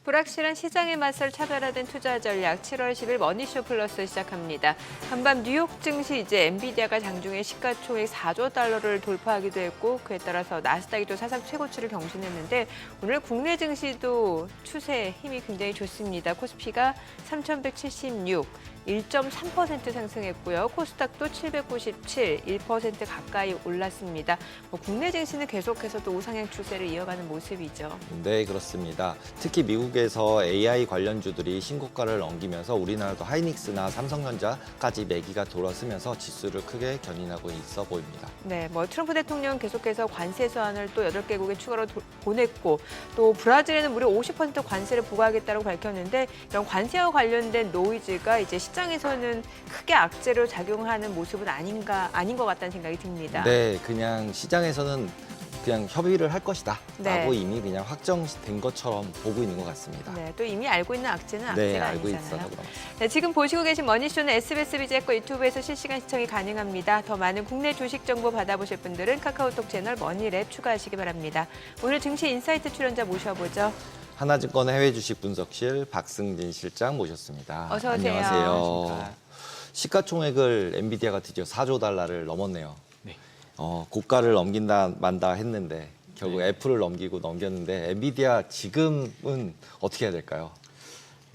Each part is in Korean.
불확실한 시장의 맞설 차별화된 투자 전략 7월 10일 머니쇼 플러스 시작합니다. 한밤 뉴욕 증시 이제 엔비디아가 장중에 시가총액 4조 달러를 돌파하기도 했고 그에 따라서 나스닥이 또 사상 최고치를 경신했는데 오늘 국내 증시도 추세 힘이 굉장히 좋습니다. 코스피가 3,176, 1.3% 상승했고요. 코스닥도 797, 1% 가까이 올랐습니다. 국내 증시는 계속해서 또 우상향 추세를 이어가는 모습이죠. 네, 그렇습니다. 특히 미국에서 AI 관련주들이 신고가를 넘기면서 우리나라도 하이닉스나 삼성전자까지 매기가 돌아서면서 지수를 크게 견인하고 있어 보입니다. 네, 트럼프 대통령 계속해서 관세 수완을 또 8개국에 추가로 보냈고 또 브라질에는 무려 50% 관세를 부과하겠다고 밝혔는데 이런 관세와 관련된 노이즈가 이제 시장에서는 크게 악재로 작용하는 모습은 아닌 것 같다는 생각이 듭니다. 네, 그냥 시장에서는 그냥 협의를 할 것이다 라고 네. 이미 그냥 확정된 것처럼 보고 있는 것 같습니다. 네, 또 이미 알고 있는 악재는 악재가 네, 알고 아니잖아요. 있어서 그런 것 네, 지금 보시고 계신 머니쇼는 SBS 비즈과 유튜브에서 실시간 시청이 가능합니다. 더 많은 국내 주식 정보 받아보실 분들은 카카오톡 채널 머니랩 추가하시기 바랍니다. 오늘 증시 인사이트 출연자 모셔보죠. 하나증권 해외 주식 분석실 박승진 실장 모셨습니다. 어서 오세요. 안녕하세요. 시가총액을 엔비디아가 드디어 4조 달러를 넘었네요. 네. 고가를 넘긴다 만다 했는데 결국 애플을 넘겼는데 엔비디아 지금은 어떻게 해야 될까요?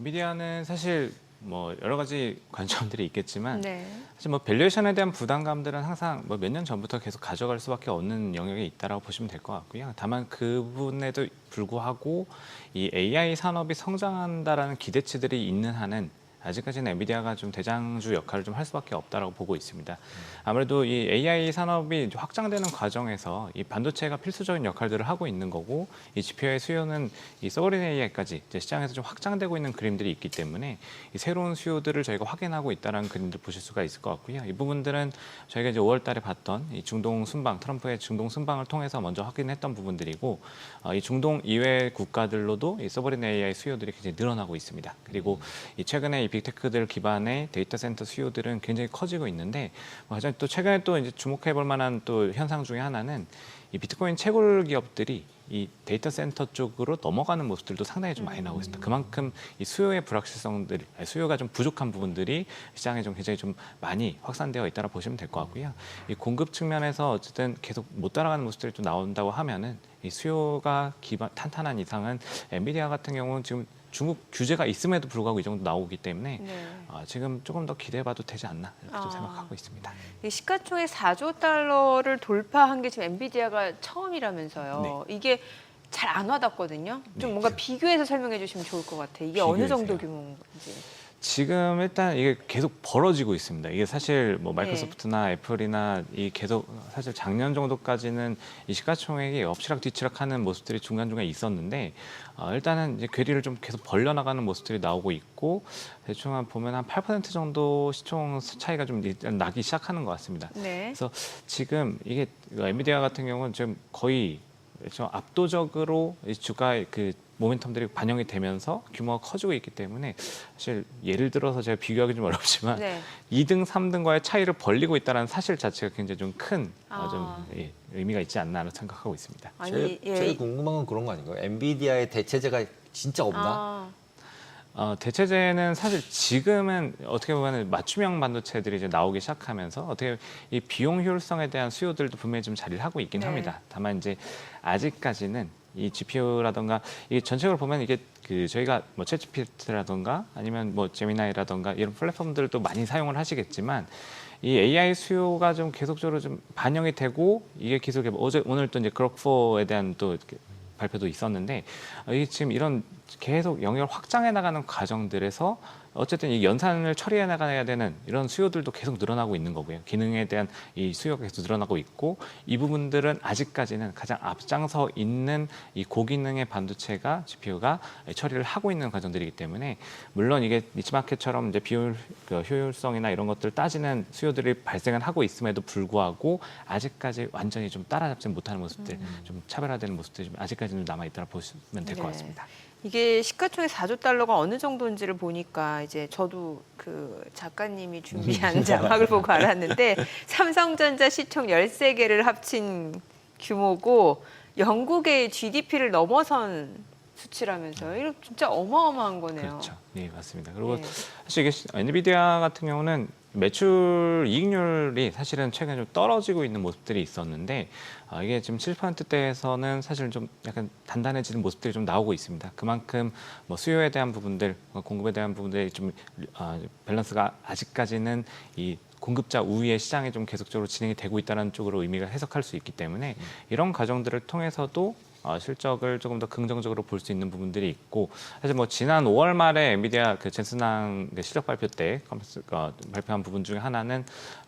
엔비디아는 사실 여러 가지 관점들이 있겠지만 네. 사실 밸류에이션에 대한 부담감들은 항상 몇 년 전부터 계속 가져갈 수밖에 없는 영역에 있다라고 보시면 될 것 같고요. 다만 그 부분에도 불구하고 이 AI 산업이 성장한다라는 기대치들이 있는 한은 아직까지는 엔비디아가 좀 대장주 역할을 좀 할 수밖에 없다라고 보고 있습니다. 아무래도 이 AI 산업이 확장되는 과정에서 이 반도체가 필수적인 역할들을 하고 있는 거고 이 GPU의 수요는 이 서버린 AI까지 이제 시장에서 좀 확장되고 있는 그림들이 있기 때문에 이 새로운 수요들을 저희가 확인하고 있다는 그림들 보실 수가 있을 것 같고요. 이 부분들은 저희가 이제 5월달에 봤던 이 중동 순방, 트럼프의 중동 순방을 통해서 먼저 확인했던 부분들이고 이 중동 이외 국가들로도 이 서버린 AI 수요들이 굉장히 늘어나고 있습니다. 그리고 이 최근에 이 빅테크들 기반의 데이터 센터 수요들은 굉장히 커지고 있는데 가장 또 최근에 또 이제 주목해 볼 만한 또 현상 중에 하나는 이 비트코인 채굴 기업들이 이 데이터 센터 쪽으로 넘어가는 모습들도 상당히 좀 많이 나오고 있습니다. 그만큼 이 수요의 불확실성들, 수요가 좀 부족한 부분들이 시장에 좀 굉장히 좀 많이 확산되어 있다고 보시면 될 것 같고요. 이 공급 측면에서 어쨌든 계속 못 따라가는 모습들이 좀 나온다고 하면은 이 수요가 탄탄한 이상은 엔비디아 같은 경우는 지금 중국 규제가 있음에도 불구하고 이 정도 나오기 때문에 네. 지금 조금 더 기대해봐도 되지 않나 이렇게 좀 생각하고 있습니다. 이 시가총액 4조 달러를 돌파한 게 지금 엔비디아가 처음이라면서요. 네. 이게 잘 안 와닿거든요. 좀 네. 뭔가 비교해서 설명해 주시면 좋을 것 같아요. 이게 어느 정도 규모인지. 지금 일단 이게 계속 벌어지고 있습니다. 이게 사실 마이크로소프트나 애플이나 이 계속 사실 작년 정도까지는 이 시가총액이 엎치락뒤치락하는 모습들이 중간중간 있었는데 일단은 이제 괴리를 좀 계속 벌려나가는 모습들이 나오고 있고 대충 보면 한 8% 정도 시총 차이가 좀 나기 시작하는 것 같습니다. 네. 그래서 지금 이게 엔비디아 같은 경우는 지금 거의 좀 압도적으로 이 주가의 그 모멘텀들이 반영이 되면서 규모가 커지고 있기 때문에 사실 예를 들어서 제가 비교하기 좀 어렵지만 네. 2등, 3등과의 차이를 벌리고 있다는 사실 자체가 굉장히 좀 큰 의미가 있지 않나 생각하고 있습니다. 아니, 제일 궁금한 건 그런 거 아닌가요? 엔비디아의 대체제가 진짜 없나? 대체제는 사실 지금은 어떻게 보면 맞춤형 반도체들이 이제 나오기 시작하면서 어떻게 이 비용 효율성에 대한 수요들도 분명히 좀 자리를 하고 있긴 네. 합니다. 다만 이제 아직까지는 이 GPU라던가 이게 전체적으로 보면 이게 그 저희가 챗GPT라던가 아니면 제미나이라던가 이런 플랫폼들도 많이 사용을 하시겠지만 이 AI 수요가 좀 계속적으로 좀 반영이 되고 이게 기술 개발 오늘 또 이제 그록4에 대한 또 이렇게 발표도 있었는데 이게 지금 이런 계속 영역을 확장해 나가는 과정들에서 어쨌든 이 연산을 처리해 나가야 되는 이런 수요들도 계속 늘어나고 있는 거고요. 기능에 대한 이 수요가 계속 늘어나고 있고 이 부분들은 아직까지는 가장 앞장서 있는 이 고기능의 반도체가 GPU가 처리를 하고 있는 과정들이기 때문에 물론 이게 니치마켓처럼 이제 비율 효율성이나 이런 것들 따지는 수요들이 발생을 하고 있음에도 불구하고 아직까지 완전히 좀 따라잡지 못하는 모습들, 좀 차별화되는 모습들이 좀 아직까지는 남아 있다고 보시면 될 것 같습니다. 이게 시가총액 4조 달러가 어느 정도인지를 보니까 이제 저도 그 작가님이 준비한 자막을 보고 알았는데 삼성전자 시총 13개를 합친 규모고 영국의 GDP를 넘어선 수치라면서요. 이거 진짜 어마어마한 거네요. 그렇죠. 네, 맞습니다. 그리고 네. 사실 이게 엔비디아 같은 경우는 매출 이익률이 사실은 최근에 좀 떨어지고 있는 모습들이 있었는데 이게 지금 7%대에서는 사실 좀 약간 단단해지는 모습들이 좀 나오고 있습니다. 그만큼 뭐 수요에 대한 부분들, 공급에 대한 부분들이 좀 밸런스가 아직까지는 이 공급자 우위의 시장이 좀 계속적으로 진행이 되고 있다는 쪽으로 의미가 해석할 수 있기 때문에 이런 과정들을 통해서도 실적을 조금 더 긍정적으로 볼 수 있는 부분들이 있고 사실 뭐 지난 5월 말에 엔비디아 그 젠슨항 실적 발표 때 발표한 부분 중에 하나는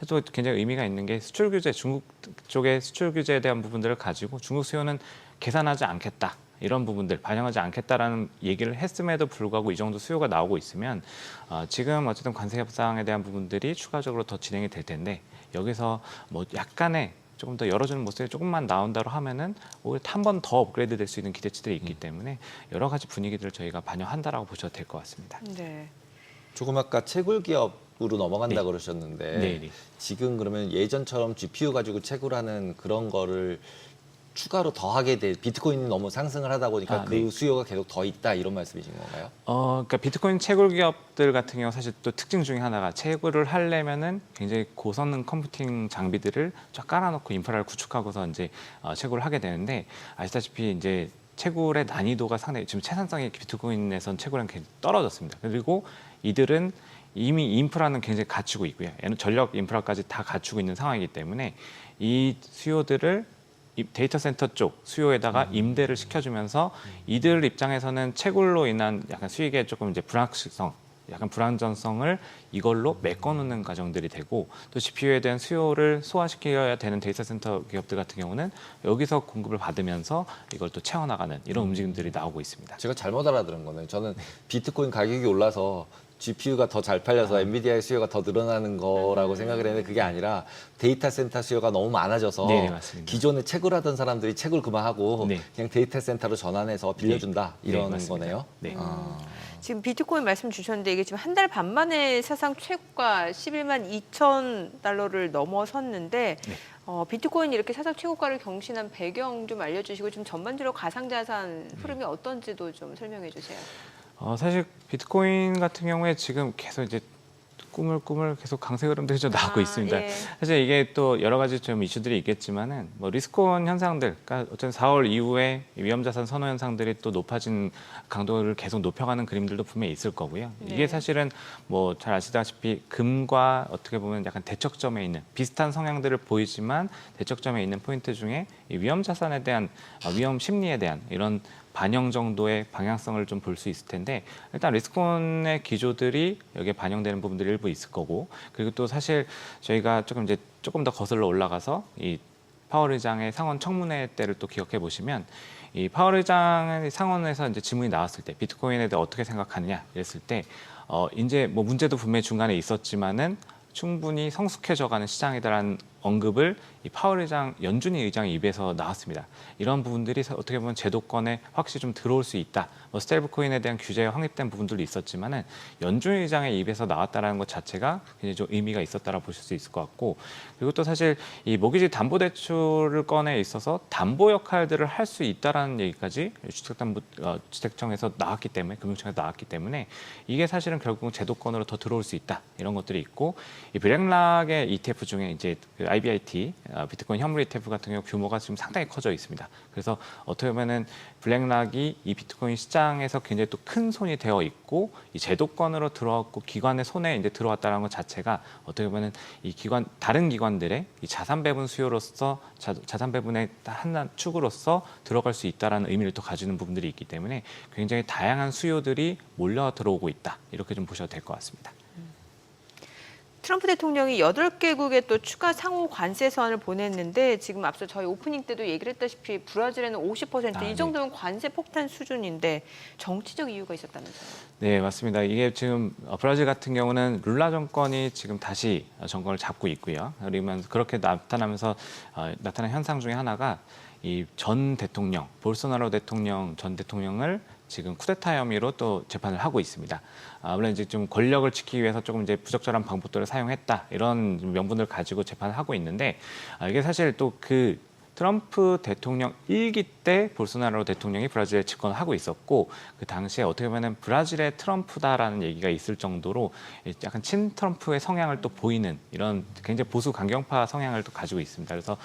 또 굉장히 의미가 있는 게 수출 규제, 중국 쪽의 수출 규제에 대한 부분들을 가지고 중국 수요는 계산하지 않겠다. 이런 부분들 반영하지 않겠다라는 얘기를 했음에도 불구하고 이 정도 수요가 나오고 있으면 지금 어쨌든 관세 협상에 대한 부분들이 추가적으로 더 진행이 될 텐데 여기서 뭐 약간의 조금 더 열어주는 모습이 조금만 나온다고 하면은 오히려 한 번 더 업그레이드 될 수 있는 기대치들이 있기 때문에 여러 가지 분위기들을 저희가 반영한다라고 보셔도 될 것 같습니다. 네. 조금 아까 채굴 기업으로 넘어간다 네. 그러셨는데 네. 지금 그러면 예전처럼 GPU 가지고 채굴하는 그런 거를 추가로 더 하게 될 비트코인이 너무 상승을 하다 보니까 그 네. 수요가 계속 더 있다 이런 말씀이신 건가요? 그러니까 비트코인 채굴 기업들 같은 경우 사실 또 특징 중에 하나가 채굴을 하려면은 굉장히 고성능 컴퓨팅 장비들을 쫙 깔아놓고 인프라를 구축하고서 이제 채굴을 하게 되는데 아시다시피 이제 채굴의 난이도가 상당히 지금 채산성이 비트코인에선 채굴은 굉장히 떨어졌습니다. 그리고 이들은 이미 인프라는 굉장히 갖추고 있고요. 전력 인프라까지 다 갖추고 있는 상황이기 때문에 이 수요들을 데이터 센터 쪽 수요에다가 임대를 시켜주면서 이들 입장에서는 채굴로 인한 약간 수익의 조금 이제 불확실성, 약간 불안전성을 이걸로 메꿔놓는 과정들이 되고 또 GPU에 대한 수요를 소화시켜야 되는 데이터 센터 기업들 같은 경우는 여기서 공급을 받으면서 이걸 또 채워나가는 이런 움직임들이 나오고 있습니다. 제가 잘못 알아들은 거는 저는 비트코인 가격이 올라서 GPU가 더 잘 팔려서 엔비디아의 수요가 더 늘어나는 거라고 생각을 했는데 그게 아니라 데이터 센터 수요가 너무 많아져서 네, 맞습니다. 기존에 채굴하던 사람들이 채굴 그만하고 네. 그냥 데이터 센터로 전환해서 빌려준다 네, 이런 맞습니다. 거네요. 네. 지금 비트코인 말씀 주셨는데 이게 지금 한 달 반 만에 사상 최고가 11만 2천 달러를 넘어섰는데 네. 비트코인이 이렇게 사상 최고가를 경신한 배경 좀 알려주시고 좀 전반적으로 가상자산 흐름이 어떤지도 좀 설명해 주세요. 사실 비트코인 같은 경우에 지금 계속 이제 꿈을 계속 강세 흐름들이 좀 나오고 있습니다. 예. 사실 이게 또 여러 가지 좀 이슈들이 있겠지만은 뭐 리스크온 현상들, 그러니까 어쨌든 4월 이후에 위험자산 선호 현상들이 또 높아진 강도를 계속 높여가는 그림들도 분명히 있을 거고요. 네. 이게 사실은 뭐 잘 아시다시피 금과 어떻게 보면 약간 대척점에 있는 비슷한 성향들을 보이지만 대척점에 있는 포인트 중에 이 위험자산에 대한 위험 심리에 대한 이런 반영 정도의 방향성을 좀 볼 수 있을 텐데 일단 리스크온의 기조들이 여기에 반영되는 부분들이 일부 있을 거고 그리고 또 사실 저희가 조금 더 거슬러 올라가서 이 파월 의장의 상원 청문회 때를 또 기억해 보시면 이 파월 의장의 상원에서 이제 질문이 나왔을 때 비트코인에 대해 어떻게 생각하느냐 이랬을 때 이제 뭐 문제도 분명히 중간에 있었지만은 충분히 성숙해져가는 시장이다라는 언급을 이 파월 의장, 연준이 의장의 입에서 나왔습니다. 이런 부분들이 어떻게 보면 제도권에 확실히 좀 들어올 수 있다. 뭐 스테이블 코인에 대한 규제가 확립된 부분들도 있었지만은 연준 의장의 입에서 나왔다라는 것 자체가 굉장히 좀 의미가 있었다라 보실 수 있을 것 같고 그리고 또 사실 이 모기지 담보 대출을 꺼내 있어서 담보 역할들을 할 수 있다라는 얘기까지 주택청에서 나왔기 때문에 금융청에서 나왔기 때문에 이게 사실은 결국은 제도권으로 더 들어올 수 있다 이런 것들이 있고 이 블랙락의 ETF 중에 이제 그 IBIT 비트코인 현물 ETF 같은 경우 규모가 지금 상당히 커져 있습니다. 그래서 어떻게 보면은 블랙락이 이 비트코인 시장에서 굉장히 또 큰 손이 되어 있고 이 제도권으로 들어왔고 기관의 손에 이제 들어왔다는 것 자체가 어떻게 보면은 이 다른 기관들의 이 자산 배분 수요로서 자산 배분의 한 축으로서 들어갈 수 있다라는 의미를 또 가지는 부분들이 있기 때문에 굉장히 다양한 수요들이 몰려 들어오고 있다 이렇게 좀 보셔도 될 것 같습니다. 트럼프 대통령이 8개국에 또 추가 상호 관세 서한을 보냈는데 지금 앞서 저희 오프닝 때도 얘기를 했다시피 브라질에는 50% 이 네. 정도면 관세 폭탄 수준인데 정치적 이유가 있었다면서요? 네, 맞습니다. 이게 지금 브라질 같은 경우는 룰라 정권이 지금 다시 정권을 잡고 있고요. 그러면 그렇게 나타나면서 나타난 현상 중에 하나가 이 전 대통령, 볼소나로 대통령 전 대통령을 지금 쿠데타 혐의로 또 재판을 하고 있습니다. 물론 이제 좀 권력을 지키기 위해서 조금 이제 부적절한 방법들을 사용했다 이런 명분을 가지고 재판을 하고 있는데 이게 사실 또 그 트럼프 대통령 1기 때 볼소나로 대통령이 브라질에 집권을 하고 있었고 그 당시에 어떻게 보면 브라질의 트럼프다라는 얘기가 있을 정도로 약간 친트럼프의 성향을 또 보이는 이런 굉장히 보수 강경파 성향을 또 가지고 있습니다. 그래서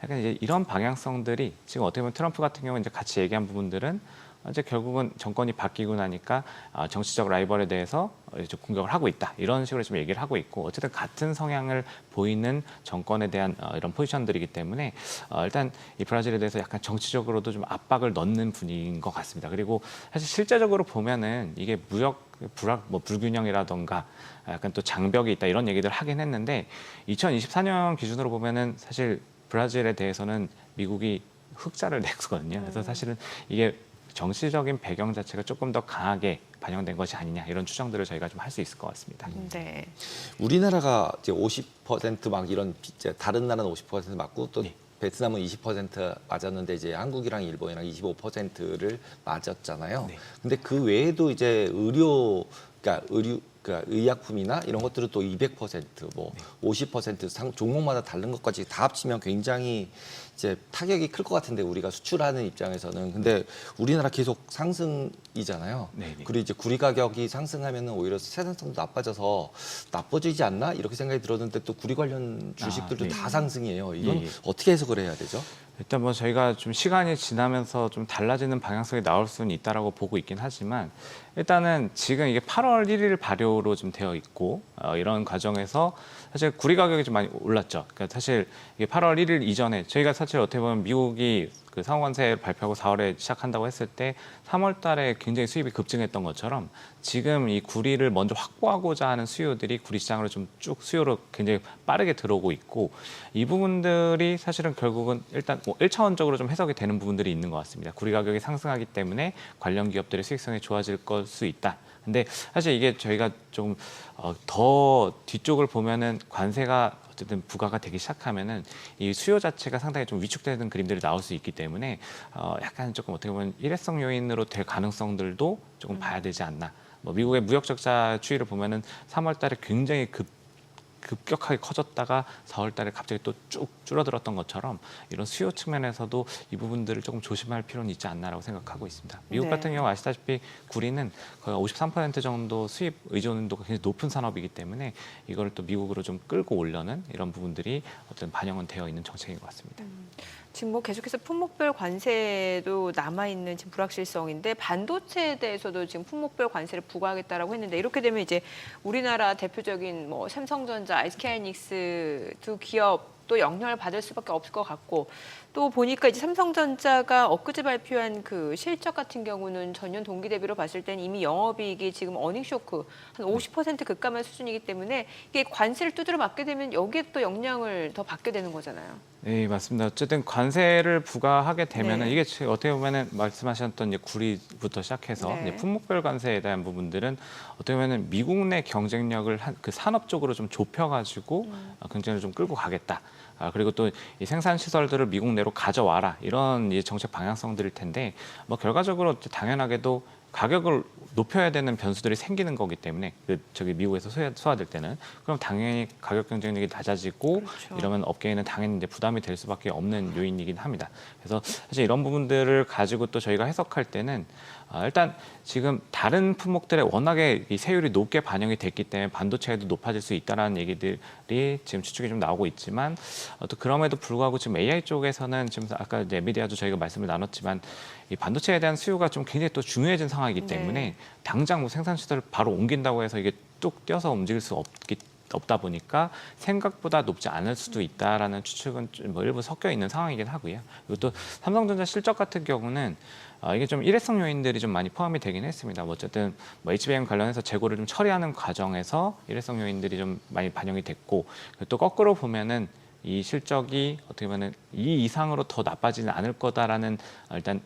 약간 이제 이런 방향성들이 지금 어떻게 보면 트럼프 같은 경우 이제 같이 얘기한 부분들은 이제 결국은 정권이 바뀌고 나니까 정치적 라이벌에 대해서 이제 공격을 하고 있다 이런 식으로 좀 얘기를 하고 있고 어쨌든 같은 성향을 보이는 정권에 대한 이런 포지션들이기 때문에 일단 이 브라질에 대해서 약간 정치적으로도 좀 압박을 넣는 분위기인 것 같습니다. 그리고 사실 실제적으로 보면은 이게 불균형이라던가 약간 또 장벽이 있다 이런 얘기들 하긴 했는데 2024년 기준으로 보면은 사실 브라질에 대해서는 미국이 흑자를 냈거든요. 그래서 사실은 이게 정치적인 배경 자체가 조금 더 강하게 반영된 것이 아니냐 이런 추정들을 저희가 좀 할 수 있을 것 같습니다. 네. 우리나라가 이제 50%막 이런 이제 다른 나라는 50% 맞고 또 네. 베트남은 20% 맞았는데 이제 한국이랑 일본이랑 25%를 맞았잖아요. 네. 근데 그 외에도 이제 그러니까 의약품이나 이런 것들은 또 200%, 뭐 50% 종목마다 다른 것까지 다 합치면 굉장히 이제 타격이 클 것 같은데 우리가 수출하는 입장에서는 근데 우리나라 계속 상승이잖아요. 네네. 그리고 이제 구리 가격이 상승하면 오히려 생산성도 나빠져서 나빠지지 않나 이렇게 생각이 들었는데 또 구리 관련 주식들도 네. 다 상승이에요. 이건 예. 어떻게 해석을 해야 되죠? 일단 뭐 저희가 좀 시간이 지나면서 좀 달라지는 방향성이 나올 수는 있다라고 보고 있긴 하지만 일단은 지금 이게 8월 1일 발효로 좀 되어 있고 이런 과정에서 사실 구리 가격이 좀 많이 올랐죠. 그러니까 사실 이게 8월 1일 이전에 저희가 사실 어떻게 보면 미국이 그 상호관세 발표하고 4월에 시작한다고 했을 때 3월 달에 굉장히 수입이 급증했던 것처럼 지금 이 구리를 먼저 확보하고자 하는 수요들이 구리 시장으로 좀 쭉 수요로 굉장히 빠르게 들어오고 있고 이 부분들이 사실은 결국은 일단 뭐 1차원적으로 좀 해석이 되는 부분들이 있는 것 같습니다. 구리 가격이 상승하기 때문에 관련 기업들의 수익성이 좋아질 걸 수 있다. 근데 사실 이게 저희가 좀 더 뒤쪽을 보면은 관세가 어쨌든 부과가 되기 시작하면은 이 수요 자체가 상당히 좀 위축되는 그림들이 나올 수 있기 때문에 약간 조금 어떻게 보면 일회성 요인으로 될 가능성들도 조금 봐야 되지 않나. 뭐 미국의 무역 적자 추이를 보면은 3월 달에 굉장히 급격하게 커졌다가 4월 달에 갑자기 또 쭉 줄어들었던 것처럼 이런 수요 측면에서도 이 부분들을 조금 조심할 필요는 있지 않나라고 생각하고 있습니다. 미국 네. 같은 경우 아시다시피 구리는 거의 53% 정도 수입 의존도가 굉장히 높은 산업이기 때문에 이거를 또 미국으로 좀 끌고 오려는 이런 부분들이 어떤 반영은 되어 있는 정책인 것 같습니다. 지금 뭐 계속해서 품목별 관세도 남아있는 지금 불확실성인데 반도체에 대해서도 지금 품목별 관세를 부과하겠다라고 했는데 이렇게 되면 이제 우리나라 대표적인 뭐 삼성전자, SK하이닉스 두 기업도 영향을 받을 수밖에 없을 것 같고 또 보니까 이제 삼성전자가 엊그제 발표한 그 실적 같은 경우는 전년 동기 대비로 봤을 때는 이미 영업이익이 지금 어닝 쇼크 한 50% 급감한 수준이기 때문에 이게 관세를 두드려 맞게 되면 여기에 또 영향을 더 받게 되는 거잖아요. 네, 맞습니다. 어쨌든 관세를 부과하게 되면은 네. 이게 어떻게 보면은 말씀하셨던 이제 구리부터 시작해서 네. 이제 품목별 관세에 대한 부분들은 어떻게 보면은 미국 내 경쟁력을 그 산업 쪽으로 좀 좁혀가지고 경쟁을 좀 끌고 가겠다. 그리고 또 이 생산 시설들을 미국 내로 가져와라 이런 이 정책 방향성들일 텐데 뭐 결과적으로 당연하게도 가격을 높여야 되는 변수들이 생기는 거기 때문에 저기 미국에서 소화될 때는 그럼 당연히 가격 경쟁력이 낮아지고 그렇죠. 이러면 업계에는 당연히 이제 부담이 될 수밖에 없는 요인이긴 합니다. 그래서 사실 이런 부분들을 가지고 또 저희가 해석할 때는 일단 지금 다른 품목들에 워낙에 이 세율이 높게 반영이 됐기 때문에 반도체에도 높아질 수 있다라는 얘기들이 지금 추측이 좀 나오고 있지만 또 그럼에도 불구하고 지금 AI 쪽에서는 지금 아까 이제 엔비디아도 저희가 말씀을 나눴지만 이 반도체에 대한 수요가 좀 굉장히 또 중요해진 상황이기 때문에 네. 당장 뭐 생산 시설을 바로 옮긴다고 해서 이게 뚝 뛰어서 움직일 수 없다 보니까 생각보다 높지 않을 수도 있다라는 추측은 뭐 일부 섞여 있는 상황이긴 하고요. 그리고 또 삼성전자 실적 같은 경우는 이게 좀 일회성 요인들이 좀 많이 포함이 되긴 했습니다. 뭐 어쨌든 뭐 HBM 관련해서 재고를 좀 처리하는 과정에서 일회성 요인들이 좀 많이 반영이 됐고 또 거꾸로 보면은 이 실적이 어떻게 보면 이 이상으로 더 나빠지는 않을 거다라는 일단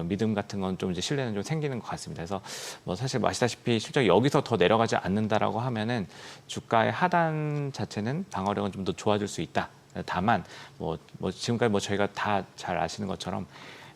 믿음 같은 건 좀 이제 신뢰는 좀 생기는 것 같습니다. 그래서 뭐 사실 아시다시피 실적이 여기서 더 내려가지 않는다라고 하면은 주가의 하단 자체는 방어력은 좀 더 좋아질 수 있다. 다만 뭐 지금까지 뭐 저희가 다 잘 아시는 것처럼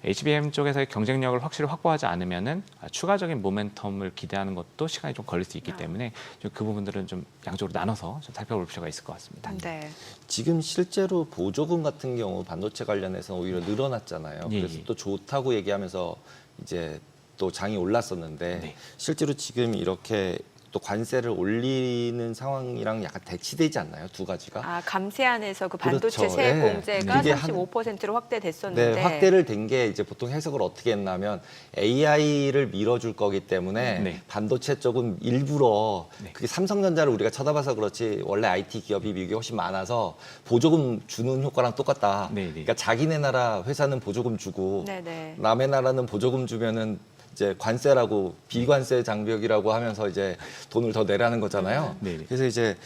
HBM 쪽에서의 경쟁력을 확실히 확보하지 않으면은 추가적인 모멘텀을 기대하는 것도 시간이 좀 걸릴 수 있기 때문에 좀 그 부분들은 좀 양쪽으로 나눠서 좀 살펴볼 필요가 있을 것 같습니다. 네. 지금 실제로 보조금 같은 경우 반도체 관련해서 오히려 늘어났잖아요. 예, 그래서 예. 또 좋다고 얘기하면서 이제 또 장이 올랐었는데 네. 실제로 지금 이렇게 또 관세를 올리는 상황이랑 약간 대치되지 않나요? 두 가지가? 아, 감세안에서 그 반도체 그렇죠. 세액 예. 공제가 그게 35%로 확대됐었는데 네, 확대를 된 게 이제 보통 해석을 어떻게 했냐면 AI를 밀어줄 거기 때문에 네. 반도체 쪽은 일부러 네. 그게 삼성전자를 우리가 쳐다봐서 그렇지 원래 IT 기업이 미국에 훨씬 많아서 보조금 주는 효과랑 똑같다. 네, 네. 그러니까 자기네 나라 회사는 보조금 주고 네네. 남의 나라는 보조금 주면은 이제 관세라고 비관세 장벽이라고 하면서 이제 돈을 더 내라는 거잖아요. 네, 네. 그래서 이제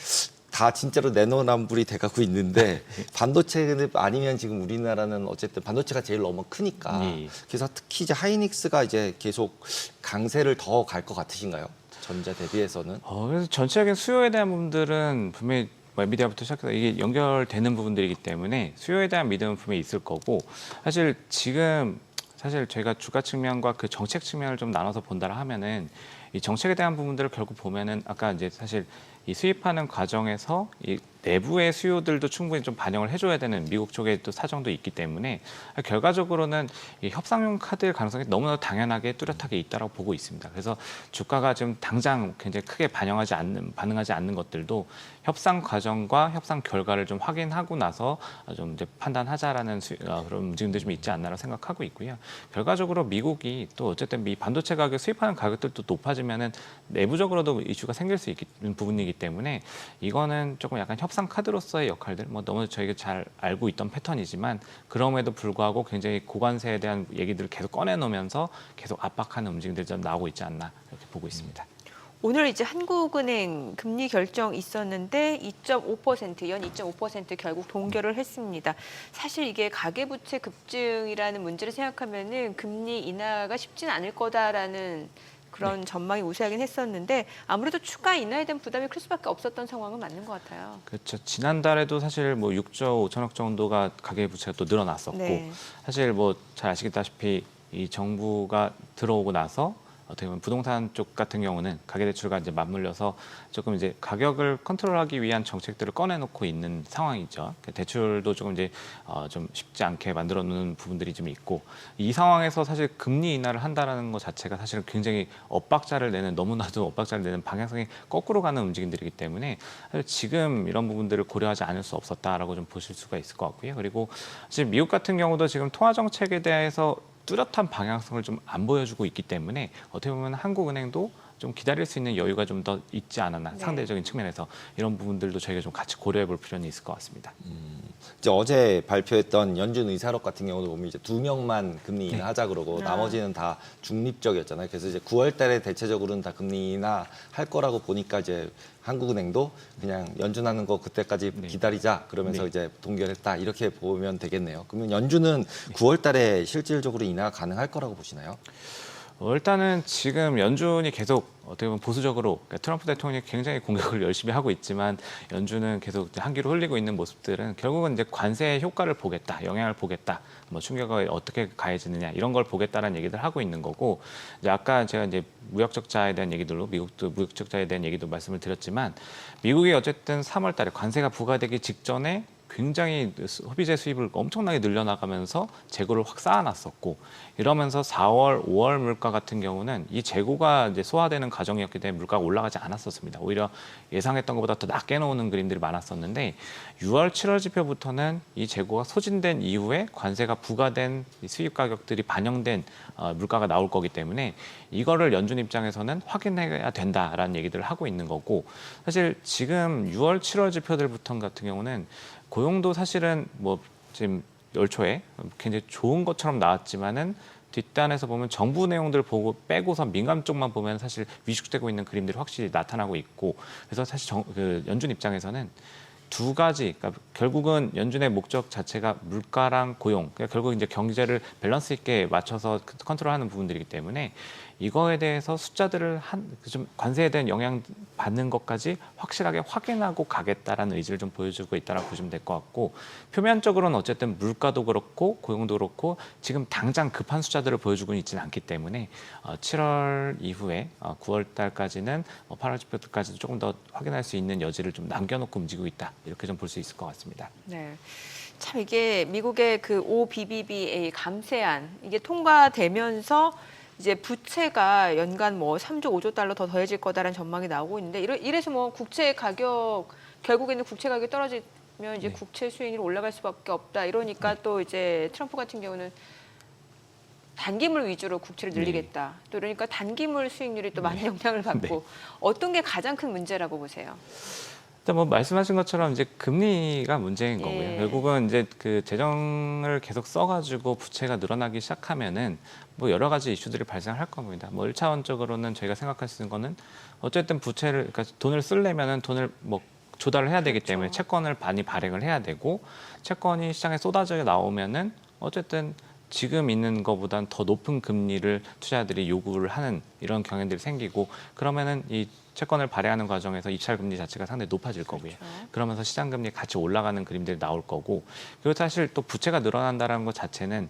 다 진짜로 내노남불이 돼가고 있는데 반도체 아니면 지금 우리나라는 어쨌든 반도체가 제일 너무 크니까 예. 그래서 특히 이제 하이닉스가 이제 계속 강세를 더 갈 것 같으신가요? 전자 대비해서는? 그래서 전체적인 수요에 대한 부분들은 분명히 엔비디아부터 시작해서 이게 연결되는 부분들이기 때문에 수요에 대한 믿음은 분명히 있을 거고 사실 지금 저희가 주가 측면과 그 정책 측면을 좀 나눠서 본다라 하면은 이 정책에 대한 부분들을 결국 보면은 아까 이제 사실 이 수입하는 과정에서 이 내부의 수요들도 충분히 좀 반영을 해줘야 되는 미국 쪽의 또 사정도 있기 때문에 결과적으로는 이 협상용 카드일 가능성이 너무나 당연하게 뚜렷하게 있다고 보고 있습니다. 그래서 주가가 지금 당장 굉장히 크게 반응하지 않는 것들도 협상 과정과 협상 결과를 좀 확인하고 나서 좀 이제 판단하자라는 그런 움직임도 좀 있지 않나라고 생각하고 있고요. 결과적으로 미국이 또 어쨌든 미 반도체 가격 수입하는 가격들도 높아지면은 내부적으로도 이슈가 생길 수 있는 부분이기 때문에 이거는 조금 약간 협상 카드로서의 역할들, 뭐 너무 저희가 잘 알고 있던 패턴이지만 그럼에도 불구하고 굉장히 고관세에 대한 얘기들을 계속 꺼내놓으면서 계속 압박하는 움직임들이 좀 나오고 있지 않나 이렇게 보고 있습니다. 오늘 이제 한국은행 금리 결정 있었는데 2.5%, 연 2.5% 결국 동결을 했습니다. 사실 이게 가계부채 급증이라는 문제를 생각하면은 금리 인하가 쉽지는 않을 거다라는 그런 전망이 우세하긴 했었는데 아무래도 추가 인하에 대한 부담이 클 수밖에 없었던 상황은 맞는 것 같아요. 그렇죠. 지난달에도 사실 뭐 6조 5천억 정도가 가계부채가 또 늘어났었고 네. 사실 뭐 잘 아시다시피 이 정부가 들어오고 나서 어떻게 보면 부동산 쪽 같은 경우는 가계대출과 이제 맞물려서 조금 이제 가격을 컨트롤하기 위한 정책들을 꺼내놓고 있는 상황이죠. 대출도 조금 이제 좀 쉽지 않게 만들어 놓는 부분들이 좀 있고 이 상황에서 사실 금리 인하를 한다라는 것 자체가 사실은 굉장히 너무나도 엇박자를 내는 방향성이 거꾸로 가는 움직임들이기 때문에 사실 지금 이런 부분들을 고려하지 않을 수 없었다라고 좀 보실 수가 있을 것 같고요. 그리고 사실 미국 같은 경우도 지금 통화 정책에 대해서 뚜렷한 방향성을 좀 안 보여주고 있기 때문에 어떻게 보면 한국은행도 좀 기다릴 수 있는 여유가 좀 더 있지 않았나 네. 상대적인 측면에서 이런 부분들도 저희가 좀 같이 고려해 볼 필요는 있을 것 같습니다. 이제 어제 발표했던 연준 의사록 같은 경우도 보면 이제 2명만 금리 인하하자 그러고 나머지는 다 중립적이었잖아요. 그래서 이제 9월달에 대체적으로는 다 금리 인하 할 거라고 보니까 이제 한국은행도 그냥 연준하는 거 그때까지 기다리자 그러면서 네. 이제 동결했다 이렇게 보면 되겠네요. 그러면 연준은 9월달에 실질적으로 인하가 가능할 거라고 보시나요? 일단은 지금 연준이 계속 어떻게 보면 보수적으로 그러니까 트럼프 대통령이 굉장히 공격을 열심히 하고 있지만 연준은 계속 이제 한기로 흘리고 있는 모습들은 결국은 이제 관세의 효과를 보겠다, 영향을 보겠다, 뭐 충격을 어떻게 가해지느냐 이런 걸 보겠다라는 얘기들 하고 있는 거고 이제 아까 제가 이제 무역 적자에 대한 얘기들로 미국도 무역 적자에 대한 얘기도 말씀을 드렸지만 미국이 어쨌든 3월달에 관세가 부과되기 직전에 굉장히 소비재 수입을 엄청나게 늘려나가면서 재고를 확 쌓아놨었고 이러면서 4월, 5월 물가 같은 경우는 이 재고가 이제 소화되는 과정이었기 때문에 물가가 올라가지 않았었습니다. 오히려 예상했던 것보다 더 낮게 나오는 그림들이 많았었는데 6월, 7월 지표부터는 이 재고가 소진된 이후에 관세가 부과된 수입 가격들이 반영된 물가가 나올 거기 때문에 이거를 연준 입장에서는 확인해야 된다라는 얘기들을 하고 있는 거고 사실 지금 6월, 7월 지표들부터 같은 경우는 고용도 사실은 뭐 지금 열 초에 굉장히 좋은 것처럼 나왔지만은 뒷단에서 보면 정부 내용들을 보고 빼고서 민감 쪽만 보면 사실 위축되고 있는 그림들이 확실히 나타나고 있고 그래서 사실 연준 입장에서는 두 가지, 그러니까 결국은 연준의 목적 자체가 물가랑 고용, 그러니까 결국 이제 경제를 밸런스 있게 맞춰서 컨트롤하는 부분들이기 때문에 이거에 대해서 숫자들을 좀 관세에 대한 영향 받는 것까지 확실하게 확인하고 가겠다라는 의지를 좀 보여주고 있다라고 보시면 될 것 같고, 표면적으로는 어쨌든 물가도 그렇고 고용도 그렇고 지금 당장 급한 숫자들을 보여주고는 있지는 않기 때문에 7월 이후에 9월 달까지는 8월 지표까지도 조금 더 확인할 수 있는 여지를 좀 남겨놓고 움직이고 있다, 이렇게 좀 볼 수 있을 것 같습니다. 네. 참 이게 미국의 그 OBBBA 감세안 이게 통과되면서 이제 부채가 연간 뭐 3조 5조 달러 더 더해질 거다라는 전망이 나오고 있는데 이래서 뭐 국채 가격 결국에는 국채 가격이 떨어지면 이제 네. 국채 수익률이 올라갈 수밖에 없다. 이러니까 또 이제 트럼프 같은 경우는 단기물 위주로 국채를 늘리겠다. 또 이러니까 단기물 수익률이 또 많은 영향을 받고 어떤 게 가장 큰 문제라고 보세요? 일단 뭐 말씀하신 것처럼 이제 금리가 문제인 거고요. 예. 결국은 이제 그 재정을 계속 써가지고 부채가 늘어나기 시작하면은 뭐 여러 가지 이슈들이 발생할 겁니다. 뭐 1차원적으로는 저희가 생각할 수 있는 거는 어쨌든 부채를, 그러니까 돈을 쓰려면은 돈을 뭐 조달을 해야 되기 때문에 채권을 많이 발행을 해야 되고, 채권이 시장에 쏟아져 나오면은 어쨌든 지금 있는 것보단 더 높은 금리를 투자자들이 요구를 하는 이런 경향들이 생기고, 그러면은 이 채권을 발행하는 과정에서 입찰 금리 자체가 상당히 높아질 거고요. 그러면서 시장 금리 같이 올라가는 그림들이 나올 거고, 그리고 사실 또 부채가 늘어난다는 것 자체는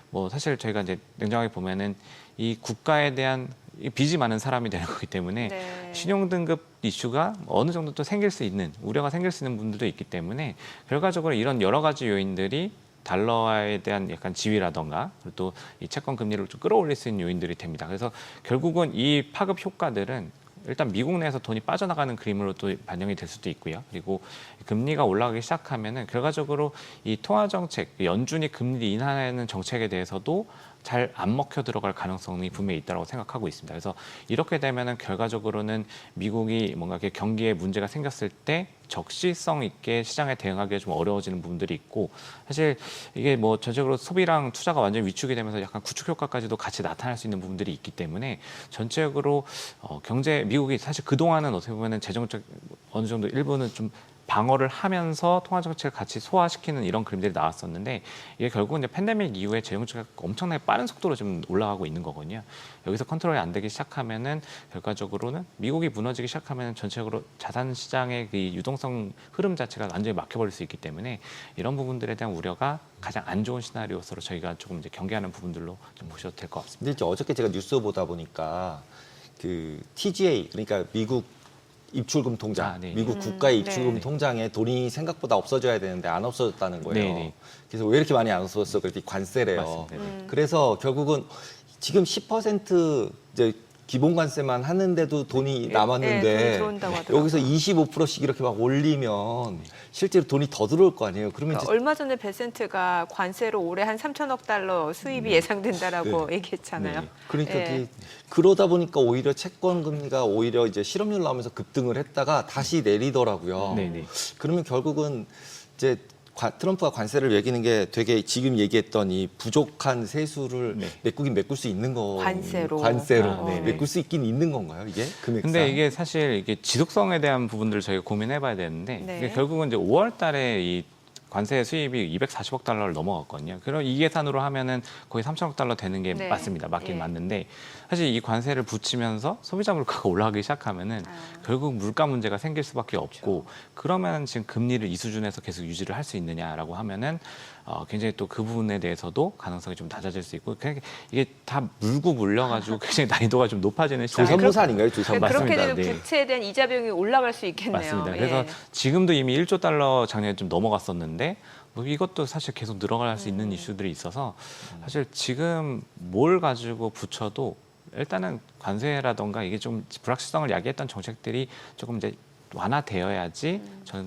뭐 사실 저희가 이제 냉정하게 보면은 이 국가에 대한 이 빚이 많은 사람이 되는 거기 때문에 네. 신용등급 이슈가 어느 정도 또 생길 수 있는, 우려가 생길 수 있는 분들도 있기 때문에 결과적으로 이런 여러 가지 요인들이 달러에 대한 약간 지위라던가 그리고 또 이 채권 금리를 좀 끌어올릴 수 있는 요인들이 됩니다. 그래서 결국은 이 파급 효과들은 일단 미국 내에서 돈이 빠져나가는 그림으로 또 반영이 될 수도 있고요. 그리고 금리가 올라가기 시작하면은 결과적으로 이 통화 정책, 연준이 금리 인하하는 정책에 대해서도 잘 안 먹혀 들어갈 가능성이 분명히 있다고 생각하고 있습니다. 그래서 이렇게 되면은 결과적으로는 미국이 뭔가 이렇게 경기에 문제가 생겼을 때 적시성 있게 시장에 대응하기가 좀 어려워지는 부분들이 있고, 사실 이게 뭐 전체적으로 소비랑 투자가 완전히 위축이 되면서 약간 구축 효과까지도 같이 나타날 수 있는 부분들이 있기 때문에 전체적으로 경제, 미국이 사실 그동안은 어떻게 보면은 재정적 어느 정도 일부는 좀 방어를 하면서 통화 정책을 같이 소화시키는 이런 그림들이 나왔었는데, 이게 결국은 이제 팬데믹 이후에 재정치가 엄청나게 빠른 속도로 좀 올라가고 있는 거거든요. 여기서 컨트롤이 안 되기 시작하면은 결과적으로는 미국이 무너지기 시작하면은 전체적으로 자산 시장의 그 유동성 흐름 자체가 완전히 막혀버릴 수 있기 때문에 이런 부분들에 대한 우려가 가장 안 좋은 시나리오로 저희가 조금 이제 경계하는 부분들로 좀 보셔도 될 것 같습니다. 근데 이제 어저께 제가 뉴스 보다 보니까 그 TGA, 그러니까 미국 입출금 통장, 네. 미국 국가의 입출금 네. 통장에 돈이 생각보다 없어져야 되는데 안 없어졌다는 거예요. 네. 그래서 왜 이렇게 많이 안 없어졌어? 그랬더니 관세래요. 맞습니다. 네. 그래서 결국은 지금 10% 이제 기본 관세만 하는데도 돈이 남았는데 돈이 들어온다고 하더라고요. 여기서 25%씩 이렇게 막 올리면 실제로 돈이 더 들어올 거 아니에요. 그러면 그러니까 이제 얼마 전에 베센트가 관세로 올해 한 3천억 달러 수입이 예상된다라고 얘기했잖아요. 네. 그러니까 예. 그러다 보니까 오히려 채권 금리가 오히려 이제 실업률 나오면서 급등을 했다가 다시 내리더라고요. 네네. 그러면 결국은 이제 트럼프가 관세를 매기는 게 되게 지금 얘기했던 이 부족한 세수를 네. 메꾸긴 메꿀 수 있는 거 관세로. 아, 네네. 메꿀 수 있긴 있는 건가요, 이게 금액상? 근데 이게 사실 이게 지속성에 대한 부분들을 저희가 고민해봐야 되는데, 네. 이게 결국은 이제 5월달에 이 관세 수입이 240억 달러를 넘어갔거든요. 그럼 이 계산으로 하면은 거의 3천억 달러 되는 게 네. 맞습니다. 맞긴 예. 맞는데, 사실 이 관세를 붙이면서 소비자 물가가 올라가기 시작하면은 결국 물가 문제가 생길 수밖에 없고, 그러면 지금 금리를 이 수준에서 계속 유지를 할 수 있느냐라고 하면은 굉장히 또 그 부분에 대해서도 가능성이 좀 낮아질 수 있고, 그냥 이게 다 물고 물려가지고 굉장히 난이도가 좀 높아지는 시장. 조선모사 아닌가요, 조선모사? 그렇게 맞습니다. 되면 네. 부채에 대한 이자 비용이 올라갈 수 있겠네요. 맞습니다. 예. 그래서 지금도 이미 1조 달러 작년에 좀 넘어갔었는데, 뭐 이것도 사실 계속 늘어갈 수 있는 이슈들이 있어서 사실 지금 뭘 가지고 붙여도 일단은 관세라던가 이게 좀 불확실성을 야기했던 정책들이 조금 이제 완화되어야지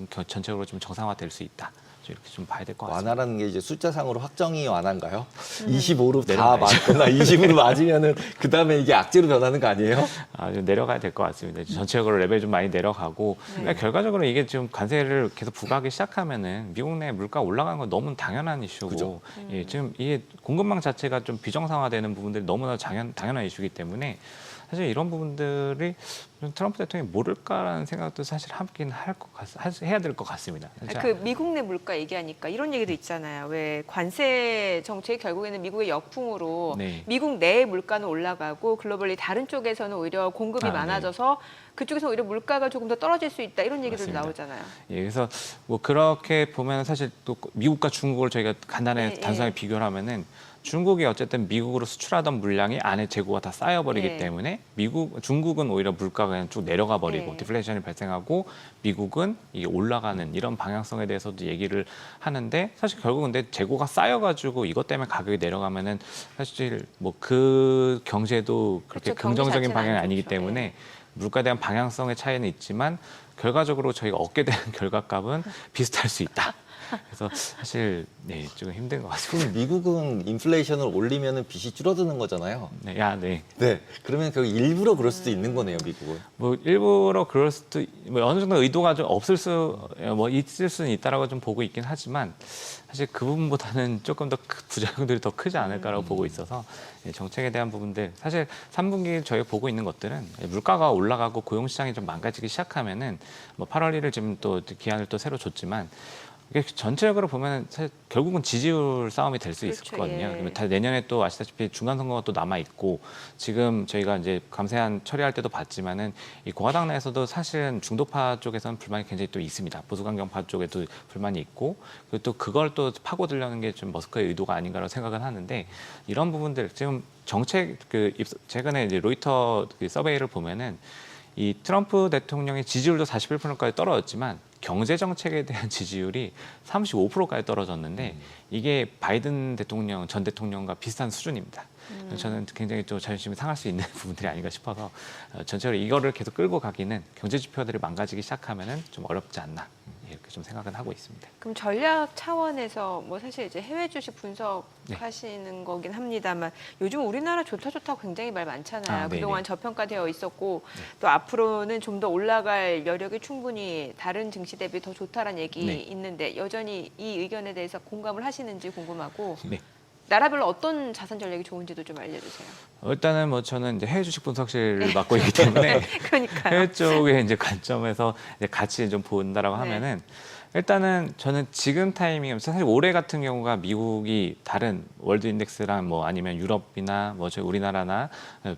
전체적으로 좀 정상화될 수 있다. 이렇게 좀 봐야 될 것 같습니다. 완화라는 게 이제 숫자상으로 확정이 완화인가요? 25로 다 내려가야죠. 맞거나 20으로 맞으면은 그 다음에 이게 악재로 변하는 거 아니에요? 좀 내려가야 될 것 같습니다. 전체적으로 레벨 좀 많이 내려가고, 그러니까 결과적으로 이게 지금 관세를 계속 부과하기 시작하면은 미국 내 물가 올라가는 건 너무 당연한 이슈고, 그죠. 예, 지금 이게 공급망 자체가 좀 비정상화되는 부분들이 너무나 당연한 이슈이기 때문에 사실 이런 부분들이 좀 트럼프 대통령이 모를까라는 생각도 사실 하긴 해야 될 것 같습니다. 그 미국 내 물가 얘기하니까 이런 얘기도 있잖아요. 왜 관세 정책 결국에는 미국의 역풍으로 네. 미국 내의 물가는 올라가고 글로벌리 다른 쪽에서는 오히려 공급이 네. 많아져서 그쪽에서 오히려 물가가 조금 더 떨어질 수 있다 이런 얘기도 맞습니다. 나오잖아요. 예, 그래서 뭐 그렇게 보면 사실 또 미국과 중국을 저희가 간단하게 네, 단순하게 네. 비교를 하면은 중국이 어쨌든 미국으로 수출하던 물량이 안에 재고가 다 쌓여버리기 네. 때문에 중국은 오히려 물가가 그냥 쭉 내려가 버리고 네. 디플레이션이 발생하고 미국은 이게 올라가는 이런 방향성에 대해서도 얘기를 하는데 사실 결국 근데 재고가 쌓여가지고 이것 때문에 가격이 내려가면은 사실 뭐 그 경제도 그렇게 그렇죠. 경제 긍정적인 자체는 방향이 안 아니기 좋죠. 때문에 네. 물가에 대한 방향성의 차이는 있지만 결과적으로 저희가 얻게 되는 결과값은 비슷할 수 있다. 그래서 사실 네, 좀 힘든 것 같습니다. 그럼 미국은 인플레이션을 올리면은 빚이 줄어드는 거잖아요. 네, 네. 네. 그러면 그 일부러 그럴 수도 있는 거네요, 미국은. 뭐 일부러 그럴 수도 뭐 어느 정도 의도가 좀 있을 수는 있다라고 좀 보고 있긴 하지만 사실 그 부분보다는 조금 더 부작용들이 더 크지 않을까라고 보고 있어서 정책에 대한 부분들 사실 3분기 저희가 보고 있는 것들은 물가가 올라가고 고용 시장이 좀 망가지기 시작하면은 뭐 8월 1일 지금 또 기한을 또 새로 줬지만 이게 전체적으로 보면 사실 결국은 지지율 싸움이 될 수 있을 그렇죠, 거거든요. 예. 그러면 다 내년에 또 아시다시피 중간 선거가 또 남아 있고 지금 저희가 이제 감세안 처리할 때도 봤지만은 이 공화당 내에서도 사실은 중도파 쪽에서는 불만이 굉장히 또 있습니다. 보수강경파 쪽에도 불만이 있고 그리고 또 그걸 또 파고들려는 게 좀 머스크의 의도가 아닌가라고 생각은 하는데 이런 부분들 지금 정책 최근에 이제 로이터 서베이를 보면은 이 트럼프 대통령의 지지율도 41%까지 떨어졌지만 경제 정책에 대한 지지율이 35%까지 떨어졌는데 이게 바이든 대통령 전 대통령과 비슷한 수준입니다. 저는 굉장히 또 자존심이 상할 수 있는 부분들이 아닌가 싶어서 전체적으로 이거를 계속 끌고 가기는 경제 지표들이 망가지기 시작하면은 좀 어렵지 않나 이렇게 좀 생각은 하고 있습니다. 그럼 전략 차원에서 뭐 사실 이제 해외 주식 분석하시는 거긴 합니다만 요즘 우리나라 좋다 굉장히 말 많잖아요. 그동안 저평가되어 있었고 또 앞으로는 좀 더 올라갈 여력이 충분히 다른 증시 대비 더 좋다라는 얘기 있는데 여전히 이 의견에 대해서 공감을 하시는지 궁금하고 나라별로 어떤 자산 전략이 좋은지도 좀 알려주세요. 일단은 뭐 저는 이제 해외 주식 분석실을 맡고 있기 때문에 그러니까요. 해외 쪽의 이제 관점에서 이제 같이 좀 본다라고 하면은 일단은 저는 지금 타이밍은 사실 올해 같은 경우가 미국이 다른 월드 인덱스랑 뭐 아니면 유럽이나 뭐 저희 우리나라나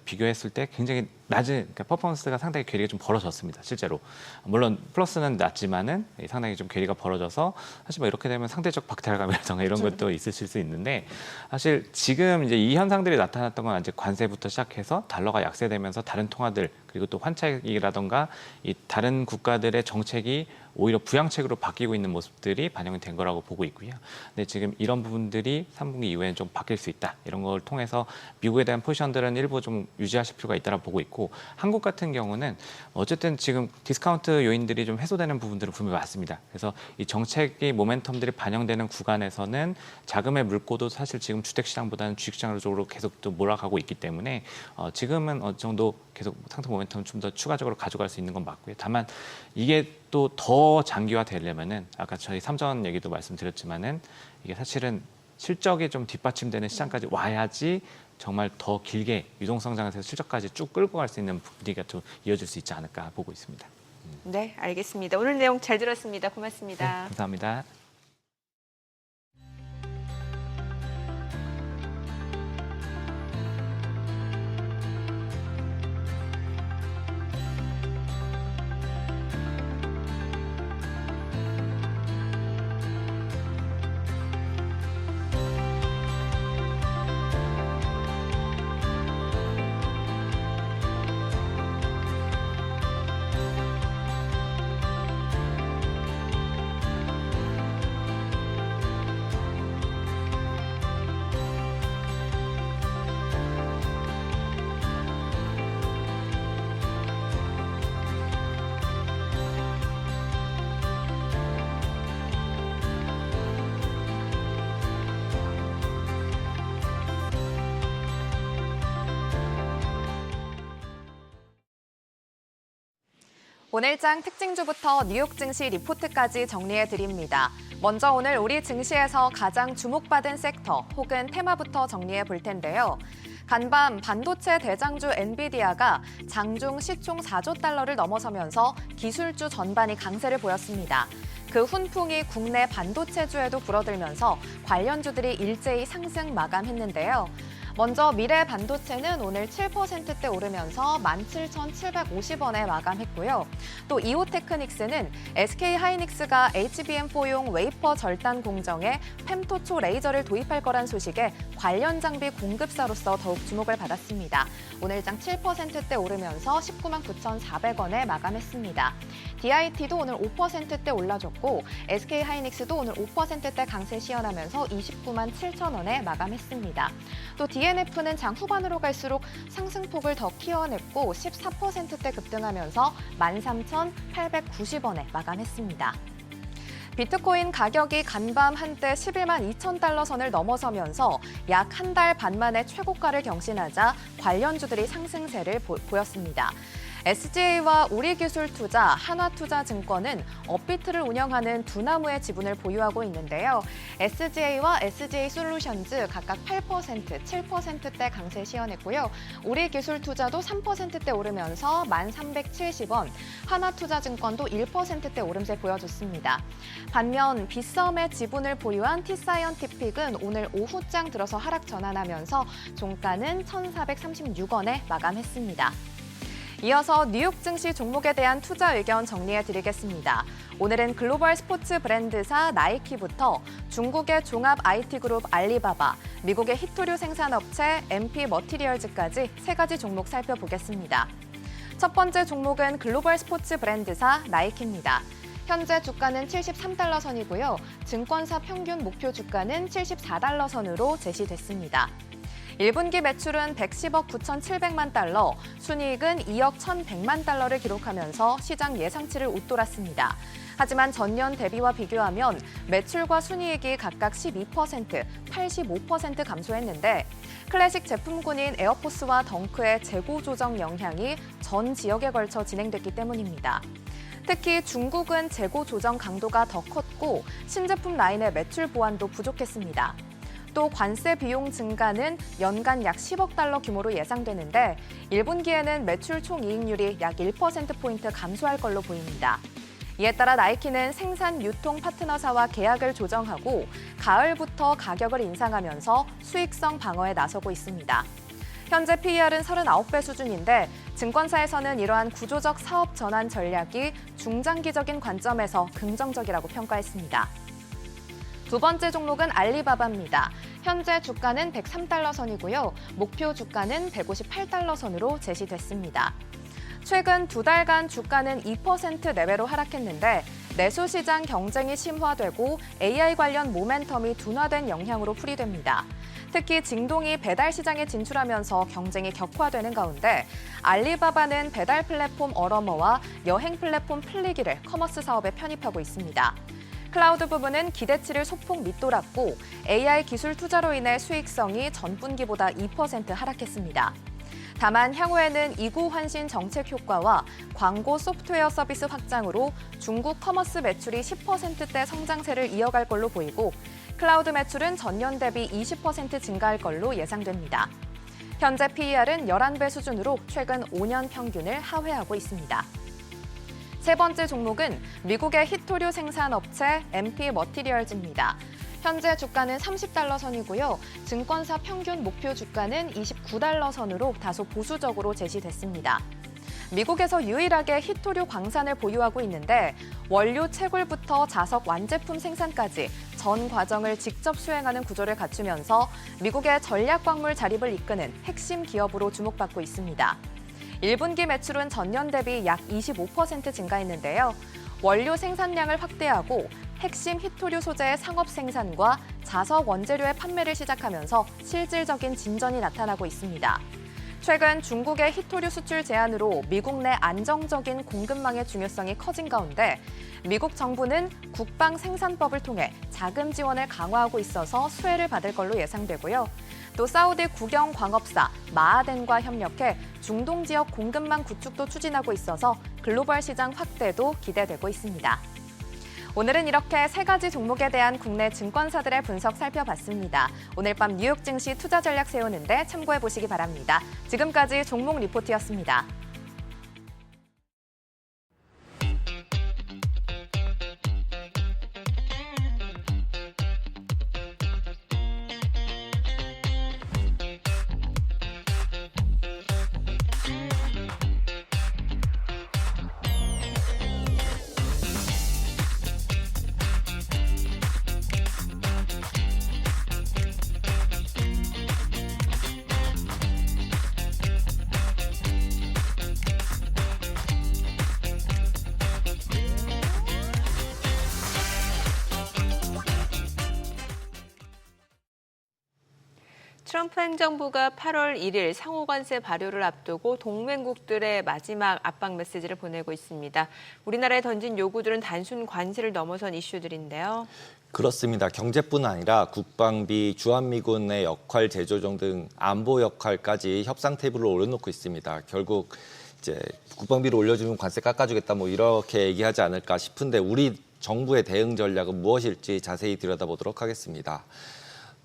비교했을 때 굉장히 낮은 그러니까 퍼포먼스가 상당히 괴리가 좀 벌어졌습니다. 실제로 물론 플러스는 낮지만은 상당히 좀 괴리가 벌어져서 사실 뭐 이렇게 되면 상대적 박탈감이라든가 이런 것도 있으실 수 있는데 사실 지금 이제 이 현상들이 나타났던 건 이제 관세부터 시작해서 달러가 약세되면서 다른 통화들 그리고 또 환책이라든가 이 다른 국가들의 정책이 오히려 부양책으로 바뀌고 있는 모습들이 반영이 된 거라고 보고 있고요. 근데 지금 이런 부분들이 3분기 이후에는 좀 바뀔 수 있다. 이런 걸 통해서 미국에 대한 포지션들은 일부 좀 유지하실 필요가 있다고 보고 있고 한국 같은 경우는 어쨌든 지금 디스카운트 요인들이 좀 해소되는 부분들은 분명히 맞습니다. 그래서 이 정책의 모멘텀들이 반영되는 구간에서는 자금의 물꼬도 사실 지금 주택시장보다는 주식시장 쪽으로 계속 또 몰아가고 있기 때문에 지금은 어느 정도 계속 상승 모멘텀을 좀 더 추가적으로 가져갈 수 있는 건 맞고요. 다만 이게 또 더 장기화되려면은 아까 저희 삼전 얘기도 말씀드렸지만은 이게 사실은 실적이 좀 뒷받침되는 시장까지 와야지 정말 더 길게 유동성장에서 실적까지 쭉 끌고 갈 수 있는 분위기가 좀 이어질 수 있지 않을까 보고 있습니다. 네, 알겠습니다. 오늘 내용 잘 들었습니다. 고맙습니다. 네, 감사합니다. 오늘장 특징주부터 뉴욕 증시 리포트까지 정리해드립니다. 먼저 오늘 우리 증시에서 가장 주목받은 섹터 혹은 테마부터 정리해 볼 텐데요. 간밤 반도체 대장주 엔비디아가 장중 시총 4조 달러를 넘어서면서 기술주 전반이 강세를 보였습니다. 그 훈풍이 국내 반도체주에도 불어들면서 관련주들이 일제히 상승 마감했는데요. 먼저 미래 반도체는 오늘 7%대 오르면서 17,750원에 마감했고요. 또 이오테크닉스는 SK하이닉스가 HBM4용 웨이퍼 절단 공정에 펨토초 레이저를 도입할 거란 소식에 관련 장비 공급사로서 더욱 주목을 받았습니다. 오늘장 7%대 오르면서 19만 9,400원에 마감했습니다. DIT도 오늘 5%대 올라줬고 SK하이닉스도 오늘 5%대 강세 시연하면서 29만 7천원에 마감했습니다. 또 DNF는 장 후반으로 갈수록 상승폭을 더 키워냈고 14%대 급등하면서 13,890원에 마감했습니다. 비트코인 가격이 간밤 한때 11만 2천 달러 선을 넘어서면서 약 한 달 반 만에 최고가를 경신하자 관련주들이 상승세를 보였습니다. SGA와 우리기술투자, 한화투자증권은 업비트를 운영하는 두 나무의 지분을 보유하고 있는데요. SGA와 SGA솔루션즈 각각 8%, 7%대 강세 시연했고요. 우리기술투자도 3%대 오르면서 1,370원, 한화투자증권도 1%대 오름세 보여줬습니다. 반면 빗썸의 지분을 보유한 T사이언티픽은 오늘 오후장 들어서 하락 전환하면서 종가는 1,436원에 마감했습니다. 이어서 뉴욕 증시 종목에 대한 투자 의견 정리해드리겠습니다. 오늘은 글로벌 스포츠 브랜드사 나이키부터 중국의 종합 IT 그룹 알리바바, 미국의 히토류 생산업체 MP 머티리얼즈까지 세 가지 종목 살펴보겠습니다. 첫 번째 종목은 글로벌 스포츠 브랜드사 나이키입니다. 현재 주가는 73달러 선이고요. 증권사 평균 목표 주가는 74달러 선으로 제시됐습니다. 1분기 매출은 110억 9,700만 달러, 순이익은 2억 1,100만 달러를 기록하면서 시장 예상치를 웃돌았습니다. 하지만 전년 대비와 비교하면 매출과 순이익이 각각 12%, 85% 감소했는데 클래식 제품군인 에어포스와 덩크의 재고 조정 영향이 전 지역에 걸쳐 진행됐기 때문입니다. 특히 중국은 재고 조정 강도가 더 컸고 신제품 라인의 매출 보완도 부족했습니다. 또 관세 비용 증가는 연간 약 10억 달러 규모로 예상되는데 1분기에는 매출 총이익률이 약 1%포인트 감소할 걸로 보입니다. 이에 따라 나이키는 생산 유통 파트너사와 계약을 조정하고 가을부터 가격을 인상하면서 수익성 방어에 나서고 있습니다. 현재 PER은 39배 수준인데 증권사에서는 이러한 구조적 사업 전환 전략이 중장기적인 관점에서 긍정적이라고 평가했습니다. 두 번째 종목은 알리바바입니다. 현재 주가는 103달러 선이고요. 목표 주가는 158달러 선으로 제시됐습니다. 최근 두 달간 주가는 2% 내외로 하락했는데 내수시장 경쟁이 심화되고 AI 관련 모멘텀이 둔화된 영향으로 풀이됩니다. 특히 징동이 배달 시장에 진출하면서 경쟁이 격화되는 가운데 알리바바는 배달 플랫폼 어러머와 여행 플랫폼 플리기를 커머스 사업에 편입하고 있습니다. 클라우드 부분은 기대치를 소폭 밑돌았고 AI 기술 투자로 인해 수익성이 전분기보다 2% 하락했습니다. 다만 향후에는 이구 환신 정책 효과와 광고 소프트웨어 서비스 확장으로 중국 커머스 매출이 10%대 성장세를 이어갈 걸로 보이고 클라우드 매출은 전년 대비 20% 증가할 걸로 예상됩니다. 현재 PER은 11배 수준으로 최근 5년 평균을 하회하고 있습니다. 세 번째 종목은 미국의 히토류 생산업체 MP 머티리얼즈입니다. 현재 주가는 30달러 선이고요. 증권사 평균 목표 주가는 29달러 선으로 다소 보수적으로 제시됐습니다. 미국에서 유일하게 히토류 광산을 보유하고 있는데 원료 채굴부터 자석 완제품 생산까지 전 과정을 직접 수행하는 구조를 갖추면서 미국의 전략광물 자립을 이끄는 핵심 기업으로 주목받고 있습니다. 1분기 매출은 전년 대비 약 25% 증가했는데요. 원료 생산량을 확대하고 핵심 히토류 소재의 상업 생산과 자석 원재료의 판매를 시작하면서 실질적인 진전이 나타나고 있습니다. 최근 중국의 히토류 수출 제한으로 미국 내 안정적인 공급망의 중요성이 커진 가운데 미국 정부는 국방 생산법을 통해 자금 지원을 강화하고 있어서 수혜를 받을 걸로 예상되고요. 또 사우디 국영 광업사 마아덴과 협력해 중동 지역 공급망 구축도 추진하고 있어서 글로벌 시장 확대도 기대되고 있습니다. 오늘은 이렇게 세 가지 종목에 대한 국내 증권사들의 분석 살펴봤습니다. 오늘 밤 뉴욕 증시 투자 전략 세우는데 참고해 보시기 바랍니다. 지금까지 종목 리포트였습니다. 트럼프 행정부가 8월 1일 상호관세 발효를 앞두고 동맹국들의 마지막 압박 메시지를 보내고 있습니다. 우리나라에 던진 요구들은 단순 관세를 넘어선 이슈들인데요. 그렇습니다. 경제뿐 아니라 국방비, 주한미군의 역할 재조정 등 안보 역할까지 협상 테이블로 올려놓고 있습니다. 결국 이제 국방비를 올려주면 관세 깎아주겠다 뭐 이렇게 얘기하지 않을까 싶은데 우리 정부의 대응 전략은 무엇일지 자세히 들여다보도록 하겠습니다.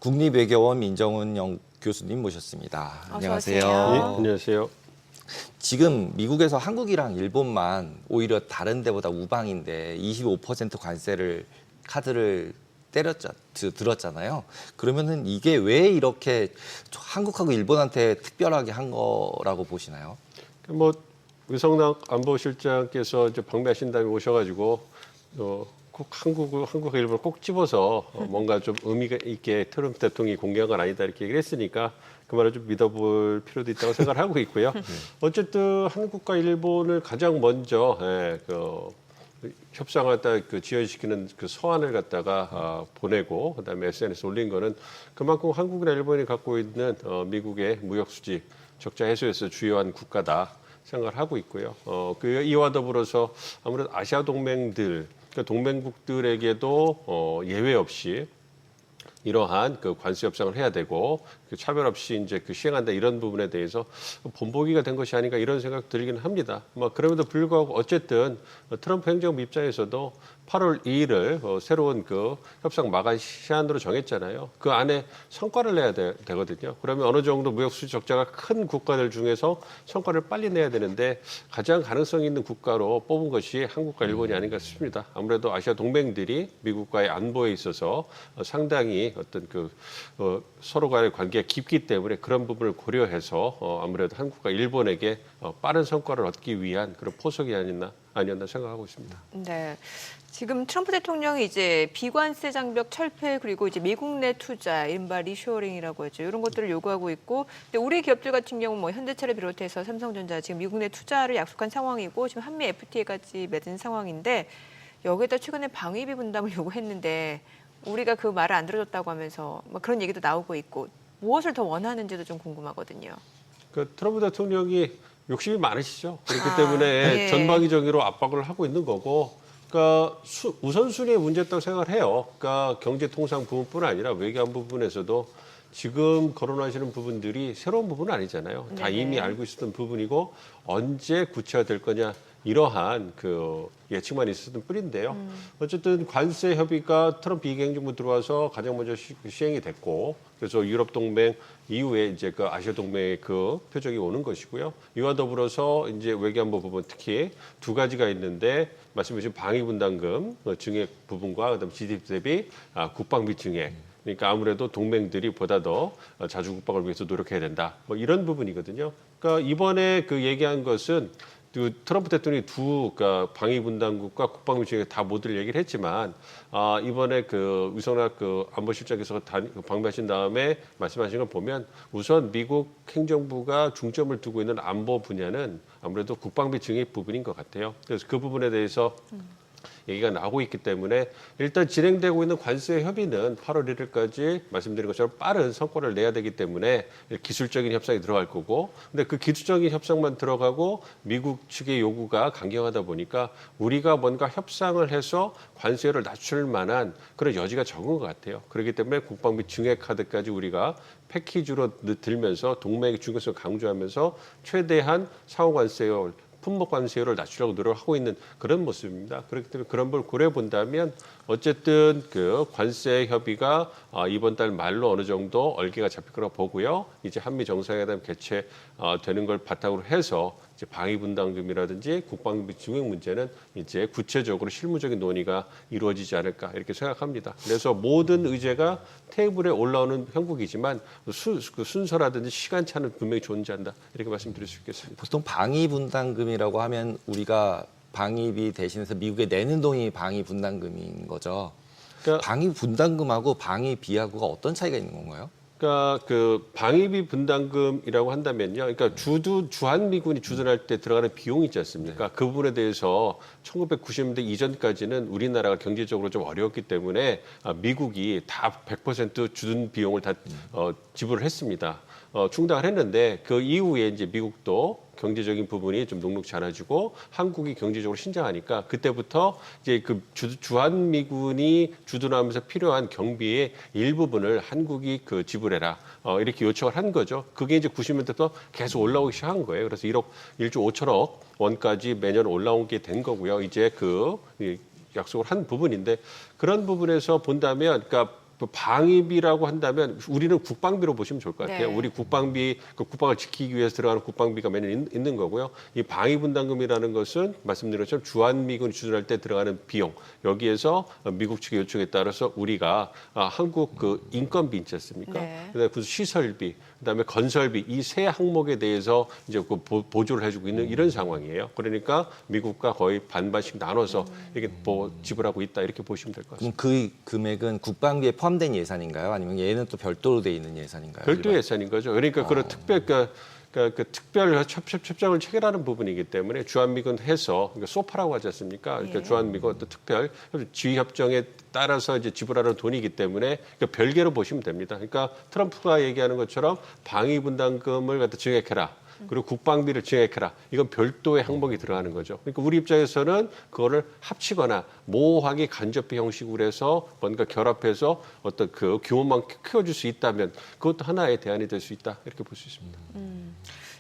국립외교원 민정훈 교수님 모셨습니다. 안녕하세요. 오세요. 네, 안녕하세요. 지금 미국에서 한국이랑 일본만 오히려 다른 데보다 우방인데 25% 관세를 카드를 들었잖아요. 그러면은 이게 왜 이렇게 한국하고 일본한테 특별하게 한 거라고 보시나요? 뭐 유성락 안보실장께서 이제 방미하신 다음에 오셔가지고 꼭 한국과 일본을 꼭 집어서 뭔가 좀 의미가 있게 트럼프 대통령이 공개한 건 아니다 이렇게 얘기를 했으니까 그 말을 좀 믿어볼 필요도 있다고 생각을 하고 있고요. 어쨌든 한국과 일본을 가장 먼저 협상을 갖다 지연시키는 그 서한을 갖다가 보내고 그다음에 SNS에 올린 거는 그만큼 한국이나 일본이 갖고 있는 미국의 무역 수지 적자 해소에서 주요한 국가다 생각을 하고 있고요. 이와 더불어서 아무래도 아시아 동맹들 그러니까 동맹국들에게도 예외 없이 이러한 그 관세 협상을 해야 되고 그 차별 없이 이제 그 시행한다 이런 부분에 대해서 본보기가 된 것이 아닌가 이런 생각 들기는 합니다. 그럼에도 불구하고 어쨌든 트럼프 행정부 입장에서도 8월 2일을 새로운 그 협상 마감 시한으로 정했잖아요. 그 안에 성과를 내야 되거든요. 그러면 어느 정도 무역 수지 적자가 큰 국가들 중에서 성과를 빨리 내야 되는데 가장 가능성 있는 국가로 뽑은 것이 한국과 일본이 아닌가 싶습니다. 아무래도 아시아 동맹들이 미국과의 안보에 있어서 상당히 어떤 서로 간의 관계가 깊기 때문에 그런 부분을 고려해서 아무래도 한국과 일본에게 빠른 성과를 얻기 위한 그런 포석이 아니었나 생각하고 있습니다. 네. 지금 트럼프 대통령이 이제 비관세 장벽 철폐 그리고 이제 미국 내 투자, 이른바 리쇼어링이라고 하죠. 이런 것들을 요구하고 있고, 근데 우리 기업들 같은 경우 뭐 현대차를 비롯해서 삼성전자 지금 미국 내 투자를 약속한 상황이고 지금 한미 FTA까지 맺은 상황인데 여기에다 최근에 방위비 분담을 요구했는데 우리가 그 말을 안 들어줬다고 하면서 막 그런 얘기도 나오고 있고 무엇을 더 원하는지도 좀 궁금하거든요. 트럼프 대통령이 욕심이 많으시죠. 그렇기 때문에 예. 전방위적으로 압박을 하고 있는 거고, 그러니까 우선순위의 문제였다고 생각을 해요. 그러니까 경제통상 부분뿐 아니라 외교안보 부분에서도 지금 거론하시는 부분들이 새로운 부분은 아니잖아요. 다 네네. 이미 알고 있었던 부분이고 언제 구체화될 거냐 이러한 예측만 있었던 뿐인데요. 어쨌든 관세 협의가 트럼프 2기 행정부 들어와서 가장 먼저 시행이 됐고, 그래서 유럽 동맹 이후에 이제 그 아시아 동맹의 그 표적이 오는 것이고요. 이와 더불어서 이제 외교안보 부분 특히 두 가지가 있는데 말씀해 주신 방위 분담금 증액 부분과 그다음 GDP 대비 국방비 증액. 그러니까 아무래도 동맹들이 보다 더 자주 국방을 위해서 노력해야 된다. 뭐 이런 부분이거든요. 그러니까 이번에 얘기한 것은 트럼프 대통령이 그러니까 방위 분담국과 국방비 증액 다 모두를 얘기를 했지만 이번에 유성락 안보실장께서 방미하신 다음에 말씀하신 걸 보면 우선 미국 행정부가 중점을 두고 있는 안보 분야는 아무래도 국방비 증액 부분인 것 같아요. 그래서 그 부분에 대해서 얘기가 나오고 있기 때문에 일단 진행되고 있는 관세 협의는 8월 1일까지 말씀드린 것처럼 빠른 성과를 내야 되기 때문에 기술적인 협상이 들어갈 거고, 근데 그 기술적인 협상만 들어가고 미국 측의 요구가 강경하다 보니까 우리가 뭔가 협상을 해서 관세를 낮출 만한 그런 여지가 적은 것 같아요. 그렇기 때문에 국방비 증액 카드까지 우리가 패키지로 들면서 동맹의 중요성을 강조하면서 최대한 상호 관세를 품목 관세율을 낮추려고 노력하고 있는 그런 모습입니다. 그렇기 때문에 그런 걸 고려해 본다면 어쨌든 그 관세 협의가 이번 달 말로 어느 정도 얼개가 잡힐 거라고 보고요. 이제 한미 정상회담 개최되는 걸 바탕으로 해서 이제 방위 분담금이라든지 국방비 증액 문제는 이제 구체적으로 실무적인 논의가 이루어지지 않을까 이렇게 생각합니다. 그래서 모든 의제가 테이블에 올라오는 형국이지만 그 순서라든지 시간차는 분명히 존재한다 이렇게 말씀드릴 수 있겠습니다. 보통 방위 분담금이라고 하면 우리가 방위비 대신해서 미국에 내는 돈이 방위 분담금인 거죠. 그러니까 방위 분담금하고 방위비하고가 어떤 차이가 있는 건가요? 그러니까 그 방위비 분담금이라고 한다면요. 그러니까 주한미군이 주둔할 때 들어가는 비용이 있지 않습니까? 그 부분에 대해서 1990년대 이전까지는 우리나라가 경제적으로 좀 어려웠기 때문에 미국이 다 100% 주둔 비용을 다 지불을 했습니다. 충당을 했는데 그 이후에 이제 미국도 경제적인 부분이 좀 녹록지 않아지고 한국이 경제적으로 신장하니까 그때부터 이제 그 주한미군이 주둔하면서 필요한 경비의 일부분을 한국이 그 지불해라 이렇게 요청을 한 거죠. 그게 이제 90년대부터 계속 올라오기 시작한 거예요. 그래서 1조 5천억 원까지 매년 올라오게 된 거고요. 이제 그 약속을 한 부분인데 그런 부분에서 본다면 그러니까 방위비라고 한다면 우리는 국방비로 보시면 좋을 것 같아요. 네. 우리 국방비, 그 국방을 지키기 위해서 들어가는 국방비가 매년 있는 거고요. 이 방위분담금이라는 것은 말씀드린 것처럼 주한미군이 주둔할 때 들어가는 비용 여기에서 미국 측의 요청에 따라서 우리가 한국 그 인건비 있지 않습니까? 네. 그다음에 그 시설비, 그다음에 건설비 이 세 항목에 대해서 이제 그 보조를 해주고 있는 이런 상황이에요. 그러니까 미국과 거의 반반씩 나눠서 이렇게 지불하고 있다 이렇게 보시면 될 것 같습니다. 그럼 그 금액은 국방비에 포함된 예산인가요? 아니면 얘는 또 별도로 돼 있는 예산인가요? 별도 예산인 거죠. 그러니까 그런 특별 그 특별 협정을 체결하는 부분이기 때문에 주한미군 해서 그러니까 소파라고 하지 않습니까? 그러니까 예. 주한미군 또 특별 지휘 협정에 따라서 이제 지불하는 돈이기 때문에 그러니까 별개로 보시면 됩니다. 그러니까 트럼프가 얘기하는 것처럼 방위 분담금을 갖다 증액해라. 그리고 국방비를 증액해라. 이건 별도의 항목이 들어가는 거죠. 그러니까 우리 입장에서는 그거를 합치거나 모호하게 간접비 형식으로 해서 뭔가 결합해서 어떤 그 규모만 키워줄 수 있다면 그것도 하나의 대안이 될 수 있다. 이렇게 볼 수 있습니다.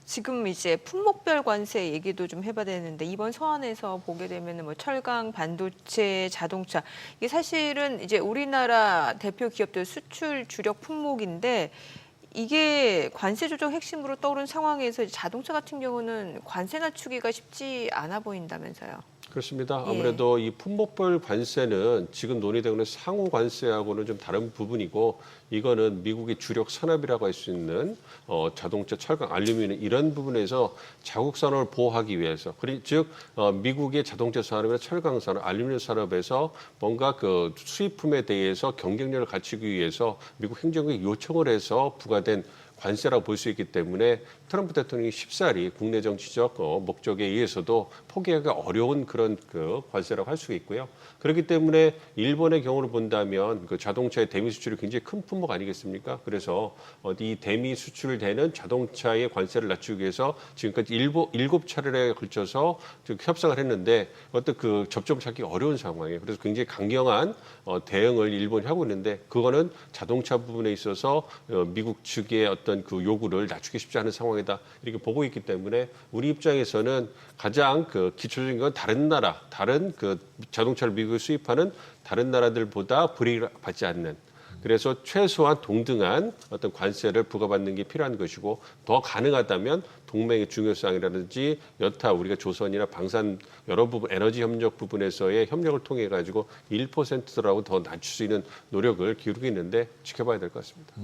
지금 이제 품목별 관세 얘기도 좀 해봐야 되는데 이번 서한에서 보게 되면은 뭐 철강, 반도체, 자동차 이게 사실은 이제 우리나라 대표 기업들 수출 주력 품목인데 이게 관세 조정 핵심으로 떠오른 상황에서 이제 자동차 같은 경우는 관세 낮추기가 쉽지 않아 보인다면서요. 그렇습니다. 예. 아무래도 이 품목별 관세는 지금 논의되고 있는 상호 관세하고는 좀 다른 부분이고 이거는 미국의 주력 산업이라고 할 수 있는 자동차, 철강, 알루미늄 이런 부분에서 자국 산업을 보호하기 위해서 즉 미국의 자동차 산업이나 철강 산업, 알루미늄 산업에서 뭔가 그 수입품에 대해서 경쟁력을 갖추기 위해서 미국 행정국이 요청을 해서 부과된 관세라고 볼 수 있기 때문에 트럼프 대통령이 쉽사리 국내 정치적 목적에 의해서도 포기하기 어려운 그런 그 관세라고 할 수 있고요. 그렇기 때문에 일본의 경우를 본다면 그 자동차의 대미 수출이 굉장히 큰 품목 아니겠습니까? 그래서 이 대미 수출되는 자동차의 관세를 낮추기 위해서 지금까지 7차례에 걸쳐서 협상을 했는데 어떤 그 접점 찾기 어려운 상황이에요. 그래서 굉장히 강경한 대응을 일본이 하고 있는데 그거는 자동차 부분에 있어서 미국 측의 어떤 그 요구를 낮추기 쉽지 않은 상황이다 이렇게 보고 있기 때문에 우리 입장에서는 가장 그 기초적인 건 다른 그 자동차를 미국에 수입하는 다른 나라들보다 불이익을 받지 않는 그래서 최소한 동등한 어떤 관세를 부과받는 게 필요한 것이고 더 가능하다면 동맹의 중요성이라든지 여타 우리가 조선이나 방산 여러 부분 에너지 협력 부분에서의 협력을 통해 가지고 1%라고 더 낮출 수 있는 노력을 기울이고 있는데 지켜봐야 될 것 같습니다.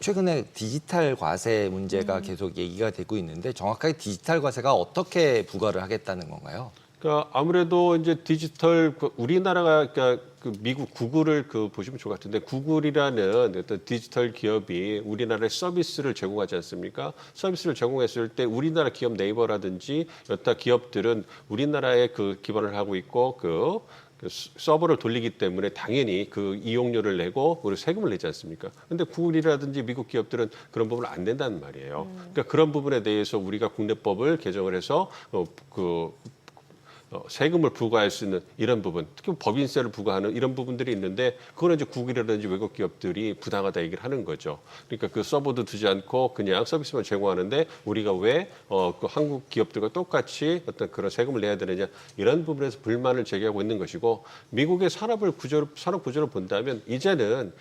최근에 디지털 과세 문제가 계속 얘기가 되고 있는데 정확하게 디지털 과세가 어떻게 부과를 하겠다는 건가요? 그러니까 아무래도 이제 디지털 우리나라가 그러니까 그 미국 구글을 그 보시면 좋을 것 같은데 구글이라는 어떤 디지털 기업이 우리나라에 서비스를 제공하지 않습니까? 서비스를 제공했을 때 우리나라 기업 네이버라든지 여타 기업들은 우리나라에 그 기반을 하고 있고 그 서버를 돌리기 때문에 당연히 그 이용료를 내고 우리 세금을 내지 않습니까? 근데 구글이라든지 미국 기업들은 그런 부분은 안 된다는 말이에요. 그러니까 그런 부분에 대해서 우리가 국내법을 개정을 해서 세금을 부과할 수 있는 이런 부분, 특히 법인세를 부과하는 이런 부분들이 있는데 그거는 이제 국유라든지 외국 기업들이 부당하다 얘기를 하는 거죠. 그러니까 그 서버도 두지 않고 그냥 서비스만 제공하는데 우리가 왜 그 한국 기업들과 똑같이 어떤 그런 세금을 내야 되느냐 이런 부분에서 불만을 제기하고 있는 것이고 미국의 산업 구조를 본다면 이제는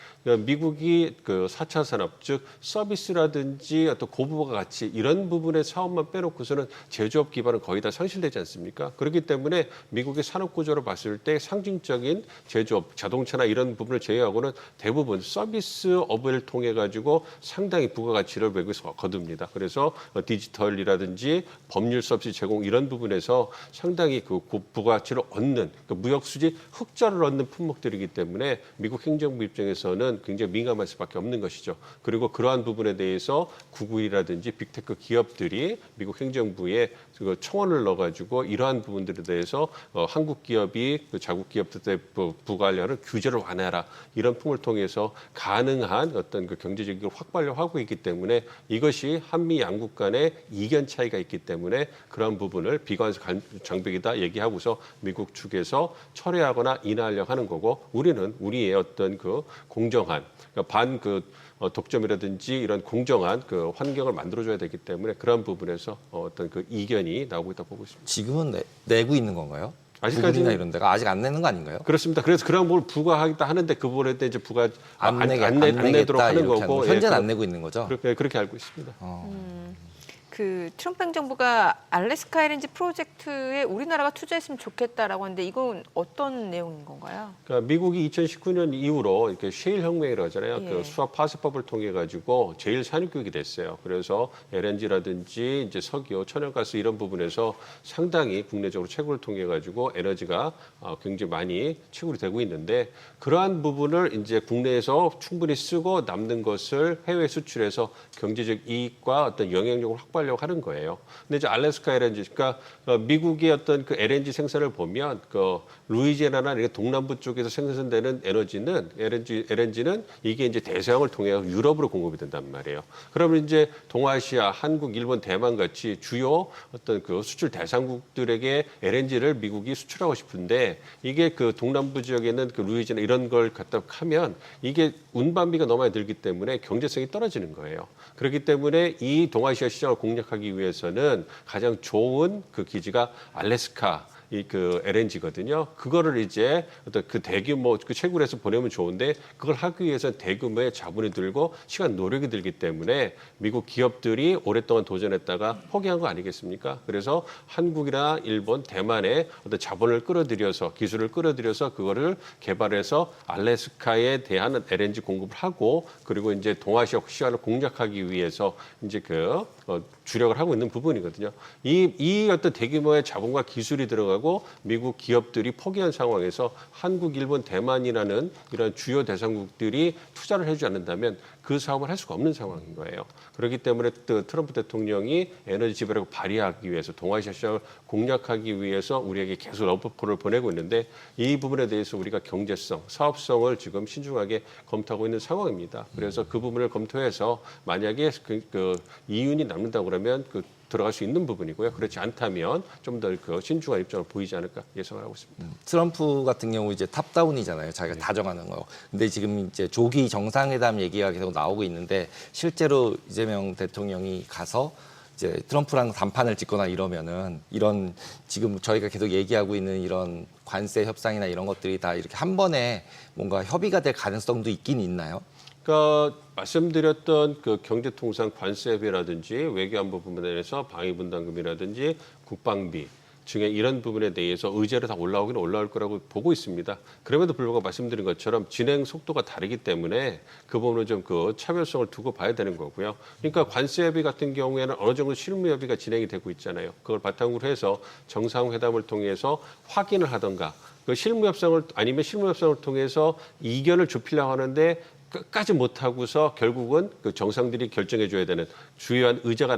미국이 그 4차 산업 즉 서비스라든지 어떤 고부가 가치 이런 부분의 사업만 빼놓고서는 제조업 기반은 거의 다 상실되지 않습니까? 그렇기 때문에 미국의 산업 구조를 봤을 때 상징적인 제조업, 자동차나 이런 부분을 제외하고는 대부분 서비스업을 통해 가지고 상당히 부가가치를 외국에서 거둡니다. 그래서 디지털이라든지 법률 서비스 제공 이런 부분에서 상당히 그 부가가치를 얻는 그 무역 수지 흑자를 얻는 품목들이기 때문에 미국 행정부 입장에서는 굉장히 민감할 수밖에 없는 것이죠. 그리고 그러한 부분에 대해서 구글이라든지 빅테크 기업들이 미국 행정부에 그 청원을 넣어가지고 이러한 부분들에 대해서 한국 기업이 그 자국 기업들에 부과하려는 규제를 완화해라 이런 품을 통해서 가능한 어떤 그 경제적 이익을 확보하려고 하고 있기 때문에 이것이 한미 양국 간의 이견 차이가 있기 때문에 그런 부분을 비관적 장벽이다 얘기하고서 미국 측에서 철회하거나 인하하려고 하는 거고 우리는 우리의 어떤 그 공정한 그러니까 독점이라든지 이런 공정한 그 환경을 만들어줘야 되기 때문에 그런 부분에서 어떤 그 이견이 나오고 있다고 보고 있습니다. 지금은 내고 있는 건가요? 아직까지는 구글이나 이런 데가 아직 안 내는 거 아닌가요? 그렇습니다. 그래서 그런 부분을 부과하겠다 하는데 그 부분에 대해 이제 부과 안 내도록 내겠다 하는 이렇게 거고 현재는 안 내고 있는 거죠? 그렇게 알고 있습니다. 그 트럼프 행정부가 알래스카 LNG 프로젝트에 우리나라가 투자했으면 좋겠다라고 하는데 이건 어떤 내용인 건가요? 그러니까 미국이 2019년 이후로 이렇게 셰일 혁명이라고 하잖아요. 예. 그 수압 파쇄법을 통해 가지고 제일 산유국이 됐어요. 그래서 LNG라든지 이제 석유, 천연가스 이런 부분에서 상당히 국내적으로 채굴을 통해 가지고 에너지가 굉장히 많이 채굴이 되고 있는데 그러한 부분을 이제 국내에서 충분히 쓰고 남는 것을 해외 수출해서 경제적 이익과 어떤 영향력을 확보하려고 하는 거예요. 근데 이제 알래스카 LNG, 그러니까 미국의 어떤 그 LNG 생산을 보면 그 루이지애나나 이렇게 동남부 쪽에서 생산되는 LNG는 이게 이제 대서양을 통해 유럽으로 공급이 된단 말이에요. 그러면 이제 동아시아, 한국, 일본, 대만 같이 주요 어떤 그 수출 대상국들에게 LNG를 미국이 수출하고 싶은데 이게 그 동남부 지역에는 그 루이지애나 이런 걸 갖다 하면 이게 운반비가 너무 많이 들기 때문에 경제성이 떨어지는 거예요. 그렇기 때문에 이 동아시아 시장을 공략하기 위해서는 가장 좋은 그 기지가 알래스카 그 LNG거든요. 그거를 이제 어떤 그 대규모 그 채굴해서 보내면 좋은데 그걸 하기 위해서 대규모의 자본이 들고 시간 노력이 들기 때문에 미국 기업들이 오랫동안 도전했다가 포기한 거 아니겠습니까? 그래서 한국이나 일본, 대만의 어떤 자본을 끌어들여서 기술을 끌어들여서 그거를 개발해서 알래스카에 대한 LNG 공급을 하고 그리고 이제 동아시아 시장을 공략하기 위해서 이제 주력을 하고 있는 부분이거든요. 이 어떤 대규모의 자본과 기술이 들어가고 미국 기업들이 포기한 상황에서 한국, 일본, 대만이라는 이런 주요 대상국들이 투자를 해주지 않는다면 그 사업을 할 수가 없는 상황인 거예요. 그렇기 때문에 트럼프 대통령이 에너지 지배력을 발휘하기 위해서 동아시아 시장을 공략하기 위해서 우리에게 계속 러브콜을 보내고 있는데 이 부분에 대해서 우리가 경제성, 사업성을 지금 신중하게 검토하고 있는 상황입니다. 그래서 그 부분을 검토해서 만약에 그 이윤이 남는다고 그러면 들어갈 수 있는 부분이고요. 그렇지 않다면 좀 더 그 신중한 입장을 보이지 않을까 예상을 하고 있습니다. 트럼프 같은 경우 이제 탑다운이잖아요. 자기가 다 정하는 거. 근데 지금 이제 조기 정상회담 얘기가 계속 나오고 있는데 실제로 이재명 대통령이 가서 이제 트럼프랑 단판을 짓거나 이러면은 이런 지금 저희가 계속 얘기하고 있는 이런 관세 협상이나 이런 것들이 다 이렇게 한 번에 뭔가 협의가 될 가능성도 있긴 있나요? 그러니까 말씀드렸던 그 경제통상 관세비라든지 외교안보 부분에 대해서 방위분담금이라든지 국방비 중에 이런 부분에 대해서 의제로 다 올라오기는 올라올 거라고 보고 있습니다. 그럼에도 불구하고 말씀드린 것처럼 진행 속도가 다르기 때문에 그 부분은 좀 그 차별성을 두고 봐야 되는 거고요. 그러니까 관세 협의 같은 경우에는 어느 정도 실무 협의가 진행이 되고 있잖아요. 그걸 바탕으로 해서 정상회담을 통해서 확인을 하던가 그 실무 협상을 아니면 실무 협상을 통해서 이견을 좁히려고 하는데 끝까지 못하고서 결국은 그 정상들이 결정해줘야 되는 주요한 의제가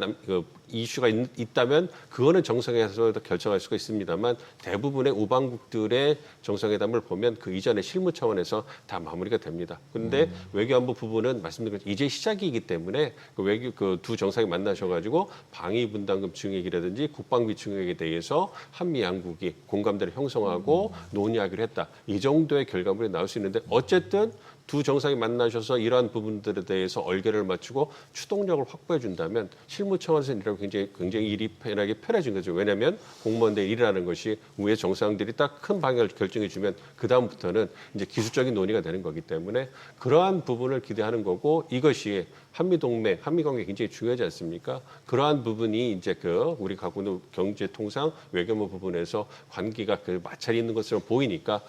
이슈가 있다면 그거는 정상회담에서 결정할 수가 있습니다만 대부분의 우방국들의 정상회담을 보면 그 이전에 실무 차원에서 다 마무리가 됩니다. 그런데 외교안보 부분은 말씀드린 것처럼 이제 시작이기 때문에 그 두 정상이 만나셔가지고 방위 분담금 증액이라든지 국방비 증액에 대해서 한미 양국이 공감대를 형성하고 논의하기로 했다. 이 정도의 결과물이 나올 수 있는데 어쨌든 두 정상이 만나셔서 이러한 부분들에 대해서 얼개를 맞추고 추동력을 확보해 준다면 실무 차원에서는 이라고 굉장히 일이 편해진 거죠. 왜냐하면 공무원들 일이라는 것이 위에 정상들이 딱 큰 방향을 결정해 주면 그 다음부터는 이제 기술적인 논의가 되는 거기 때문에 그러한 부분을 기대하는 거고 이것이 한미동맹, 한미관계 굉장히 중요하지 않습니까? 그러한 부분이 이제 우리 가구는 경제통상, 외교무 부분에서 관계가 마찰이 있는 것처럼 보이니까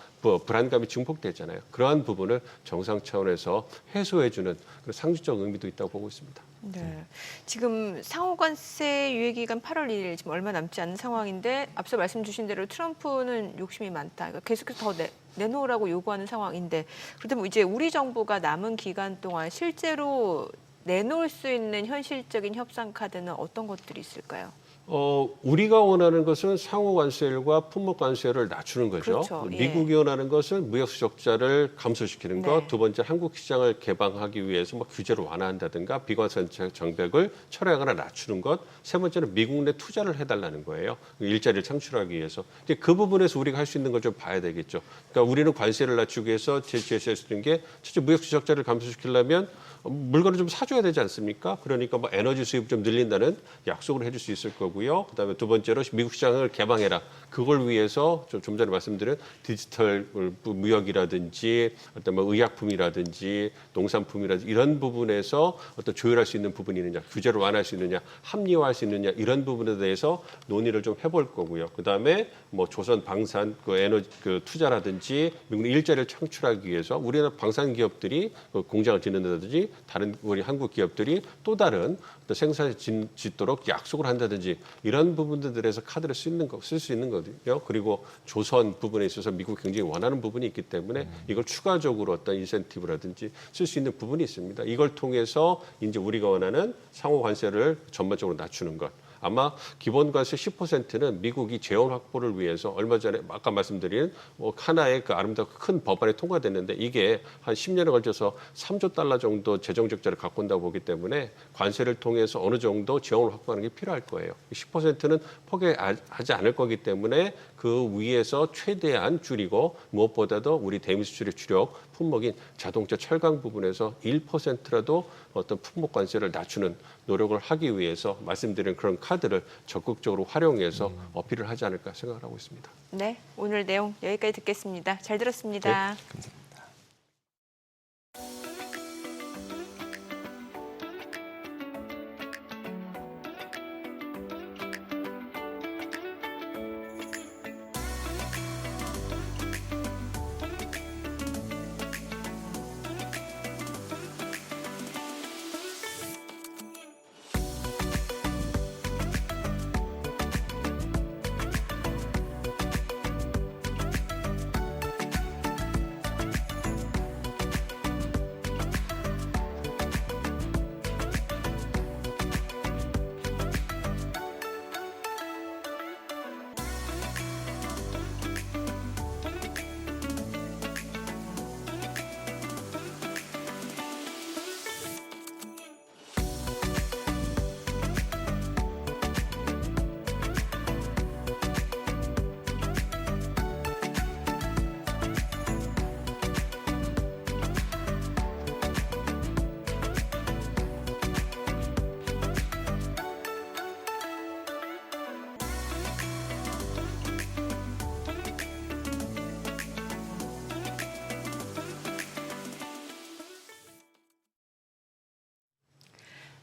불안감이 증폭됐잖아요. 그러한 부분을 정상 차원에서 해소해주는 그런 상징적 의미도 있다고 보고 있습니다. 네. 지금 상호관세 유예기간 8월 1일 지금 얼마 남지 않은 상황인데 앞서 말씀 주신 대로 트럼프는 욕심이 많다. 그러니까 계속해서 더 내놓으라고 요구하는 상황인데 그렇다면 이제 우리 정부가 남은 기간 동안 실제로 내놓을 수 있는 현실적인 협상 카드는 어떤 것들이 있을까요? 우리가 원하는 것은 상호 관세율과 품목 관세율을 낮추는 거죠. 그렇죠. 예. 미국이 원하는 것은 무역 수적자를 감소시키는 것. 네. 두 번째, 한국 시장을 개방하기 위해서 규제를 완화한다든가 비관세 정백을 철회하거나 낮추는 것. 세 번째는 미국 내 투자를 해달라는 거예요. 일자리를 창출하기 위해서. 이제 그 부분에서 우리가 할 수 있는 걸 좀 봐야 되겠죠. 그러니까 우리는 관세를 낮추기 위해서 제시할 수 있는 게 첫째 무역 수적자를 감소시키려면 물건을 좀 사줘야 되지 않습니까? 그러니까 에너지 수입 좀 늘린다는 약속을 해줄 수 있을 거고요. 그다음에 두 번째로 미국 시장을 개방해라. 그걸 위해서 좀 전에 말씀드린 디지털 무역이라든지 어떤 의약품이라든지 농산품이라든지 이런 부분에서 어떤 조율할 수 있는 부분이 있느냐, 규제를 완화할 수 있느냐, 합리화할 수 있느냐 이런 부분에 대해서 논의를 좀 해볼 거고요. 그다음에 조선 방산 에너지 투자라든지 미국 일자리를 창출하기 위해서 우리나라 방산 기업들이 공장을 짓는다든지 다른 우리 한국 기업들이 또 다른 어떤 생산을 짓도록 약속을 한다든지 이런 부분들에서 카드를 쓸 수 있는 거거든요. 그리고 조선 부분에 있어서 미국이 굉장히 원하는 부분이 있기 때문에 이걸 추가적으로 어떤 인센티브라든지 쓸 수 있는 부분이 있습니다. 이걸 통해서 이제 우리가 원하는 상호 관세를 전반적으로 낮추는 것. 아마 기본 관세 10%는 미국이 재원 확보를 위해서 얼마 전에 아까 말씀드린 하나의 아름답고 큰 법안이 통과됐는데 이게 한 10년에 걸쳐서 3조 달러 정도 재정 적자를 갖고 온다고 보기 때문에 관세를 통해서 어느 정도 재원을 확보하는 게 필요할 거예요. 10%는 포기하지 않을 거기 때문에 그 위에서 최대한 줄이고 무엇보다도 우리 대미 수출의 주력 품목인 자동차 철강 부분에서 1%라도 어떤 품목 관세를 낮추는 노력을 하기 위해서 말씀드린 그런 카드를 적극적으로 활용해서 어필을 하지 않을까 생각을 하고 있습니다. 네, 오늘 내용 여기까지 듣겠습니다. 잘 들었습니다. 네, 감사합니다.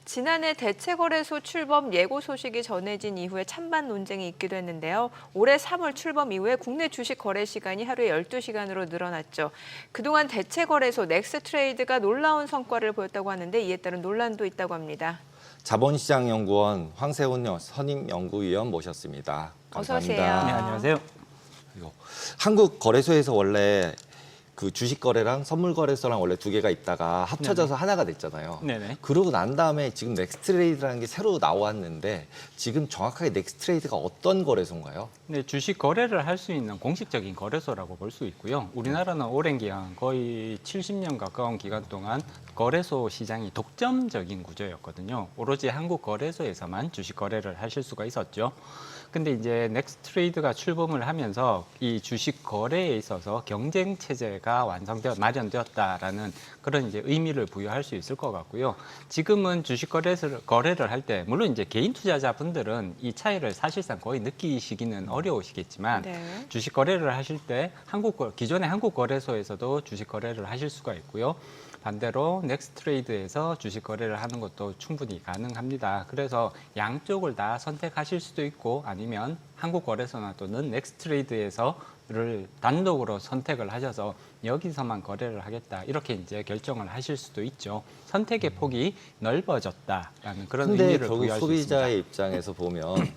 지난해 대체거래소 출범 예고 소식이 전해진 이후에 찬반 논쟁이 있기도 했는데요. 올해 3월 출범 이후에 국내 주식 거래 시간이 하루에 12시간으로 늘어났죠. 그동안 대체거래소 넥스트레이드가 놀라운 성과를 보였다고 하는데 이에 따른 논란도 있다고 합니다. 자본시장연구원 황세훈 선임 연구위원 모셨습니다. 감사합니다. 어서 오세요. 네, 안녕하세요. 한국 거래소에서 원래 그 주식 거래랑 선물 거래소랑 원래 두 개가 있다가 합쳐져서 하나가 됐잖아요. 네네. 그러고 난 다음에 지금 넥스트레이드라는 게 새로 나왔는데 지금 정확하게 넥스트레이드가 어떤 거래소인가요? 네, 주식 거래를 할 수 있는 공식적인 거래소라고 볼 수 있고요. 우리나라는 오랜 기간, 거의 70년 가까운 기간 동안 거래소 시장이 독점적인 구조였거든요. 오로지 한국 거래소에서만 주식 거래를 하실 수가 있었죠. 근데 이제 넥스트레이드가 출범을 하면서 이 주식 거래에 있어서 경쟁 체제가 마련되었다라는 그런 이제 의미를 부여할 수 있을 것 같고요. 지금은 주식 거래를 할 때 물론 이제 개인 투자자분들은 이 차이를 사실상 거의 느끼시기는 어려우시겠지만 네. 주식 거래를 하실 때 기존의 한국 거래소에서도 주식 거래를 하실 수가 있고요. 반대로 넥스트레이드에서 주식 거래를 하는 것도 충분히 가능합니다. 그래서 양쪽을 다 선택하실 수도 있고 아니면 한국 거래소나 또는 넥스트레이드에서를 단독으로 선택을 하셔서 여기서만 거래를 하겠다 이렇게 이제 결정을 하실 수도 있죠. 선택의 폭이 넓어졌다라는 그런 근데 의미를 결국 부여할 수 있습니다. 소비자의 입장에서 보면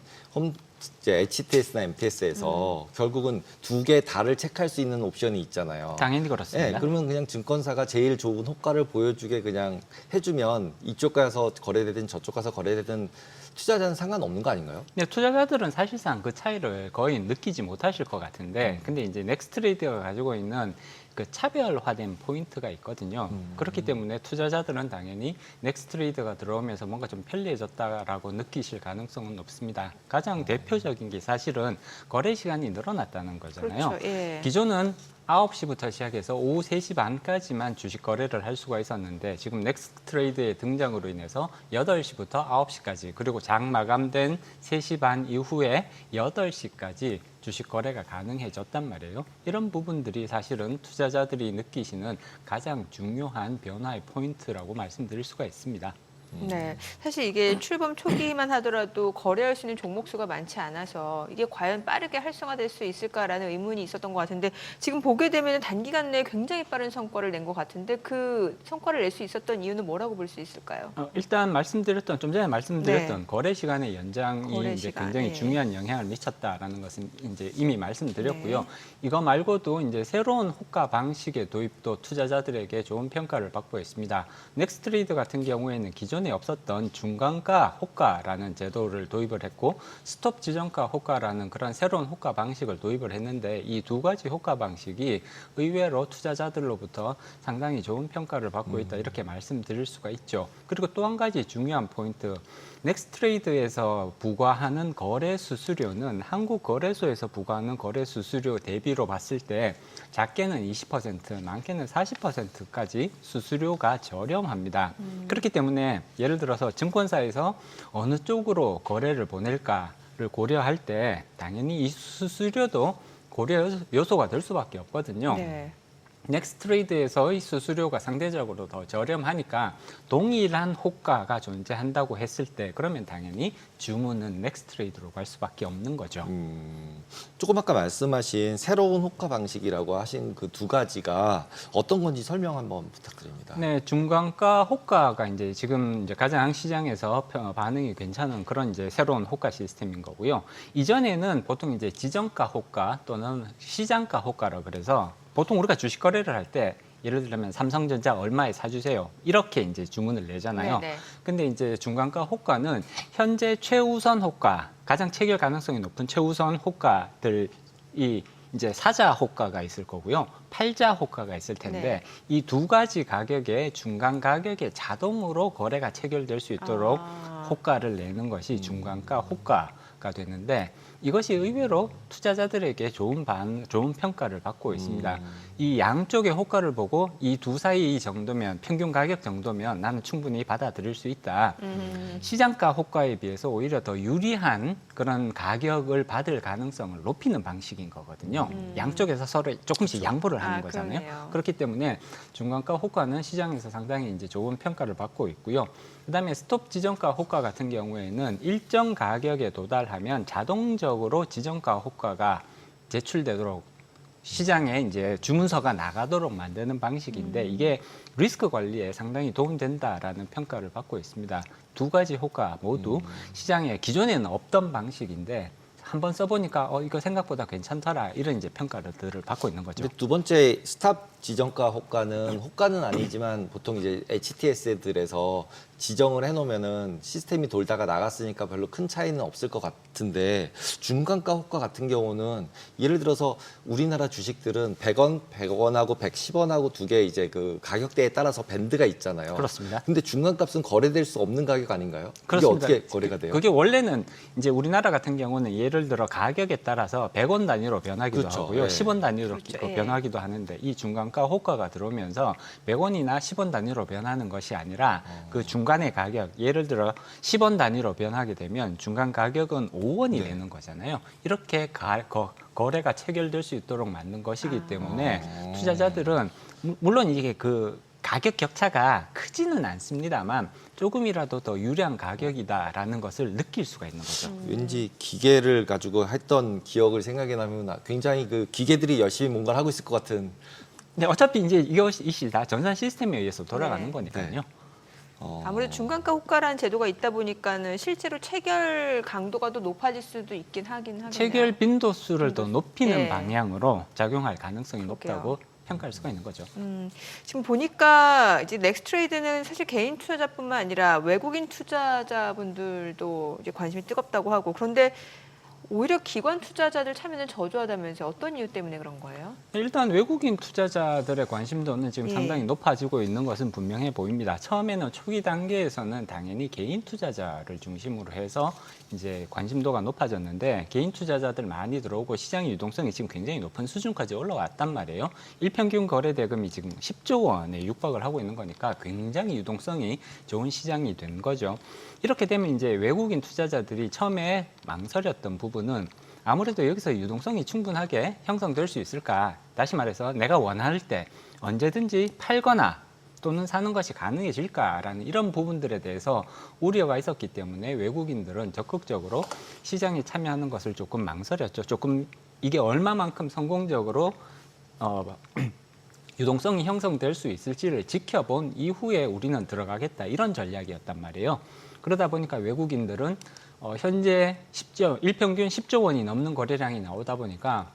이제 HTS나 MTS에서 결국은 두 개 다를 체크할 수 있는 옵션이 있잖아요. 당연히 그렇습니다. 네, 그러면 그냥 증권사가 제일 좋은 호가를 보여주게 그냥 해주면 이쪽 가서 거래되든 저쪽 가서 거래되든 투자자는 상관없는 거 아닌가요? 네, 투자자들은 사실상 그 차이를 거의 느끼지 못하실 것 같은데, 근데 이제 넥스트레이드가 가지고 있는 그 차별화된 포인트가 있거든요. 그렇기 때문에 투자자들은 당연히 넥스트레이드가 들어오면서 뭔가 좀 편리해졌다라고 느끼실 가능성은 높습니다. 가장 대표적인 게 사실은 거래 시간이 늘어났다는 거잖아요. 그렇죠. 예. 기존은 9시부터 시작해서 오후 3시 반까지만 주식 거래를 할 수가 있었는데 지금 넥스트레이드의 등장으로 인해서 8시부터 9시까지 그리고 장 마감된 3시 반 이후에 8시까지 주식 거래가 가능해졌단 말이에요. 이런 부분들이 사실은 투자자들이 느끼시는 가장 중요한 변화의 포인트라고 말씀드릴 수가 있습니다. 네, 사실 이게 출범 초기만 하더라도 거래할 수 있는 종목 수가 많지 않아서 이게 과연 빠르게 활성화될 수 있을까라는 의문이 있었던 것 같은데 지금 보게 되면 단기간 내에 굉장히 빠른 성과를 낸 것 같은데 그 성과를 낼 수 있었던 이유는 뭐라고 볼 수 있을까요? 일단 좀 전에 말씀드렸던 네. 거래 시간의 연장이 거래 이제 시간, 굉장히 예. 중요한 영향을 미쳤다라는 것은 이제 이미 말씀드렸고요. 이거 말고도 이제 새로운 호가 방식의 도입도 투자자들에게 좋은 평가를 받고 있습니다. 넥스트레이드 같은 경우에는 기존에 없었던 중간가 호가라는 제도를 도입을 했고 스톱 지정가 호가라는 그런 새로운 호가 방식을 도입을 했는데 이 두 가지 호가 방식이 의외로 투자자들로부터 상당히 좋은 평가를 받고 있다 이렇게 말씀드릴 수가 있죠. 그리고 또 한 가지 중요한 포인트, 넥스트레이드에서 부과하는 거래 수수료는 한국 거래소에서 부과하는 거래 수수료 대비로 봤을 때 작게는 20%, 많게는 40%까지 수수료가 저렴합니다. 그렇기 때문에 예를 들어서 증권사에서 어느 쪽으로 거래를 보낼까를 고려할 때 당연히 이 수수료도 고려 요소가 될 수밖에 없거든요. 네. 넥스트레이드에서의 수수료가 상대적으로 더 저렴하니까 동일한 호가가 존재한다고 했을 때 그러면 당연히 주문은 넥스트레이드로 갈 수밖에 없는 거죠. 조금 아까 말씀하신 새로운 호가 방식이라고 하신 그 두 가지가 어떤 건지 설명 한번 부탁드립니다. 네, 중간가 호가가 이제 지금 이제 가장 시장에서 반응이 괜찮은 그런 이제 새로운 호가 시스템인 거고요. 이전에는 보통 이제 지정가 호가 또는 시장가 호가라 그래서 보통 우리가 주식 거래를 할 때 예를 들면 삼성전자 얼마에 사주세요 이렇게 이제 주문을 내잖아요. 네네. 근데 이제 중간가 호가는 현재 최우선 호가, 가장 체결 가능성이 높은 최우선 호가들이 이제 사자 호가가 있을 거고요, 팔자 호가가 있을 텐데 네. 이 두 가지 가격의 중간 가격에 자동으로 거래가 체결될 수 있도록 호가를 내는 것이 중간가 호가가 되는데 이것이 의외로 투자자들에게 좋은 평가를 받고 있습니다. 이 양쪽의 호가를 보고 이 두 사이 정도면 평균 가격 정도면 나는 충분히 받아들일 수 있다. 시장가 호가에 비해서 오히려 더 유리한 그런 가격을 받을 가능성을 높이는 방식인 거거든요. 양쪽에서 서로 조금씩 양보를 하는 거잖아요. 그러네요. 그렇기 때문에 중간가 호가는 시장에서 상당히 이제 좋은 평가를 받고 있고요. 그다음에 스톱 지정가 호가 같은 경우에는 일정 가격에 도달하면 자동적으로 지정가 호가가 제출되도록 시장에 이제 주문서가 나가도록 만드는 방식인데 이게 리스크 관리에 상당히 도움된다라는 평가를 받고 있습니다. 두 가지 호가 모두 시장에 기존에는 없던 방식인데 한번 써보니까 이거 생각보다 괜찮더라 이런 이제 평가를 받고 있는 거죠. 근데 두 번째 스탑 지정가 호가는 아니지만 보통 이제 HTS들에서 지정을 해놓으면은 시스템이 돌다가 나갔으니까 별로 큰 차이는 없을 것 같은데 중간가 호가 같은 경우는 예를 들어서 우리나라 주식들은 100원, 100원하고 110원하고 두 개 이제 그 가격대에 따라서 밴드가 있잖아요. 그렇습니다. 근데 중간값은 거래될 수 없는 가격 아닌가요? 그렇습니다. 이게 어떻게 거래가 돼요? 그게 원래는 이제 우리나라 같은 경우는 예를 들어 가격에 따라서 100원 단위로 변하기도 그렇죠. 하고요. 예. 10원 단위로 그렇죠. 예. 변하기도 하는데 이 중간가 호가가 들어오면서 100원이나 10원 단위로 변하는 것이 아니라 그 중간의 가격, 예를 들어 10원 단위로 변하게 되면 중간 가격은 5원이 되는 거잖아요. 이렇게 거래가 체결될 수 있도록 만든 것이기 때문에 투자자들은 물론 이게 그 가격 격차가 크지는 않습니다만 조금이라도 더 유리한 가격이다라는 것을 느낄 수가 있는 거죠. 왠지 기계를 가지고 했던 기억을 생각해 나면 굉장히 그 기계들이 열심히 뭔가를 하고 있을 것 같은. 근데 어차피 이제 이것이 다 전산 시스템에 의해서 돌아가는 네. 거니까요. 네. 아무래도 중간가 호가라는 제도가 있다 보니까는 실제로 체결 강도가 더 높아질 수도 있긴 하겠네요. 체결 빈도수를 더 높이는 네. 방향으로 작용할 가능성이 그러게요. 높다고 평가할 수가 있는 거죠. 지금 보니까 이제 넥스트레이드는 사실 개인 투자자뿐만 아니라 외국인 투자자분들도 이제 관심이 뜨겁다고 하고 그런데 오히려 기관 투자자들 참여는 저조하다면서 어떤 이유 때문에 그런 거예요? 일단 외국인 투자자들의 관심도는 지금 예. 상당히 높아지고 있는 것은 분명해 보입니다. 처음에는 초기 단계에서는 당연히 개인 투자자를 중심으로 해서 이제 관심도가 높아졌는데 개인 투자자들 많이 들어오고 시장의 유동성이 지금 굉장히 높은 수준까지 올라왔단 말이에요. 일평균 거래 대금이 지금 10조 원에 육박을 하고 있는 거니까 굉장히 유동성이 좋은 시장이 된 거죠. 이렇게 되면 이제 외국인 투자자들이 처음에 망설였던 부분은 아무래도 여기서 유동성이 충분하게 형성될 수 있을까? 다시 말해서 내가 원할 때 언제든지 팔거나 또는 사는 것이 가능해질까라는 이런 부분들에 대해서 우려가 있었기 때문에 외국인들은 적극적으로 시장에 참여하는 것을 조금 망설였죠. 조금 이게 얼마만큼 성공적으로 유동성이 형성될 수 있을지를 지켜본 이후에 우리는 들어가겠다 이런 전략이었단 말이에요. 그러다 보니까 외국인들은 현재 일평균 10조 원이 넘는 거래량이 나오다 보니까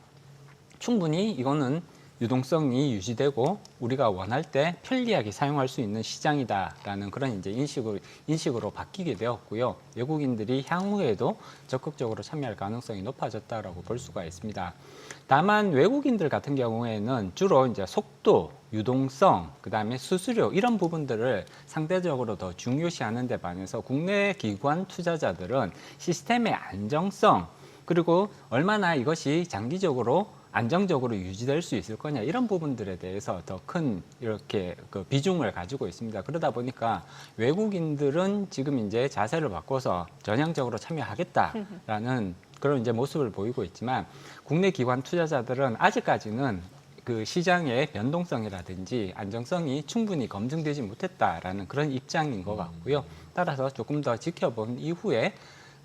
충분히 이거는 유동성이 유지되고 우리가 원할 때 편리하게 사용할 수 있는 시장이다라는 그런 이제 인식으로 바뀌게 되었고요. 외국인들이 향후에도 적극적으로 참여할 가능성이 높아졌다라고 볼 수가 있습니다. 다만 외국인들 같은 경우에는 주로 이제 속도, 유동성, 그다음에 수수료 이런 부분들을 상대적으로 더 중요시하는 데 반해서 국내 기관 투자자들은 시스템의 안정성 그리고 얼마나 이것이 장기적으로 안정적으로 유지될 수 있을 거냐 이런 부분들에 대해서 더 큰 이렇게 그 비중을 가지고 있습니다. 그러다 보니까 외국인들은 지금 이제 자세를 바꿔서 전향적으로 참여하겠다라는 그런 이제 모습을 보이고 있지만 국내 기관 투자자들은 아직까지는 그 시장의 변동성이라든지 안정성이 충분히 검증되지 못했다라는 그런 입장인 것 같고요. 따라서 조금 더 지켜본 이후에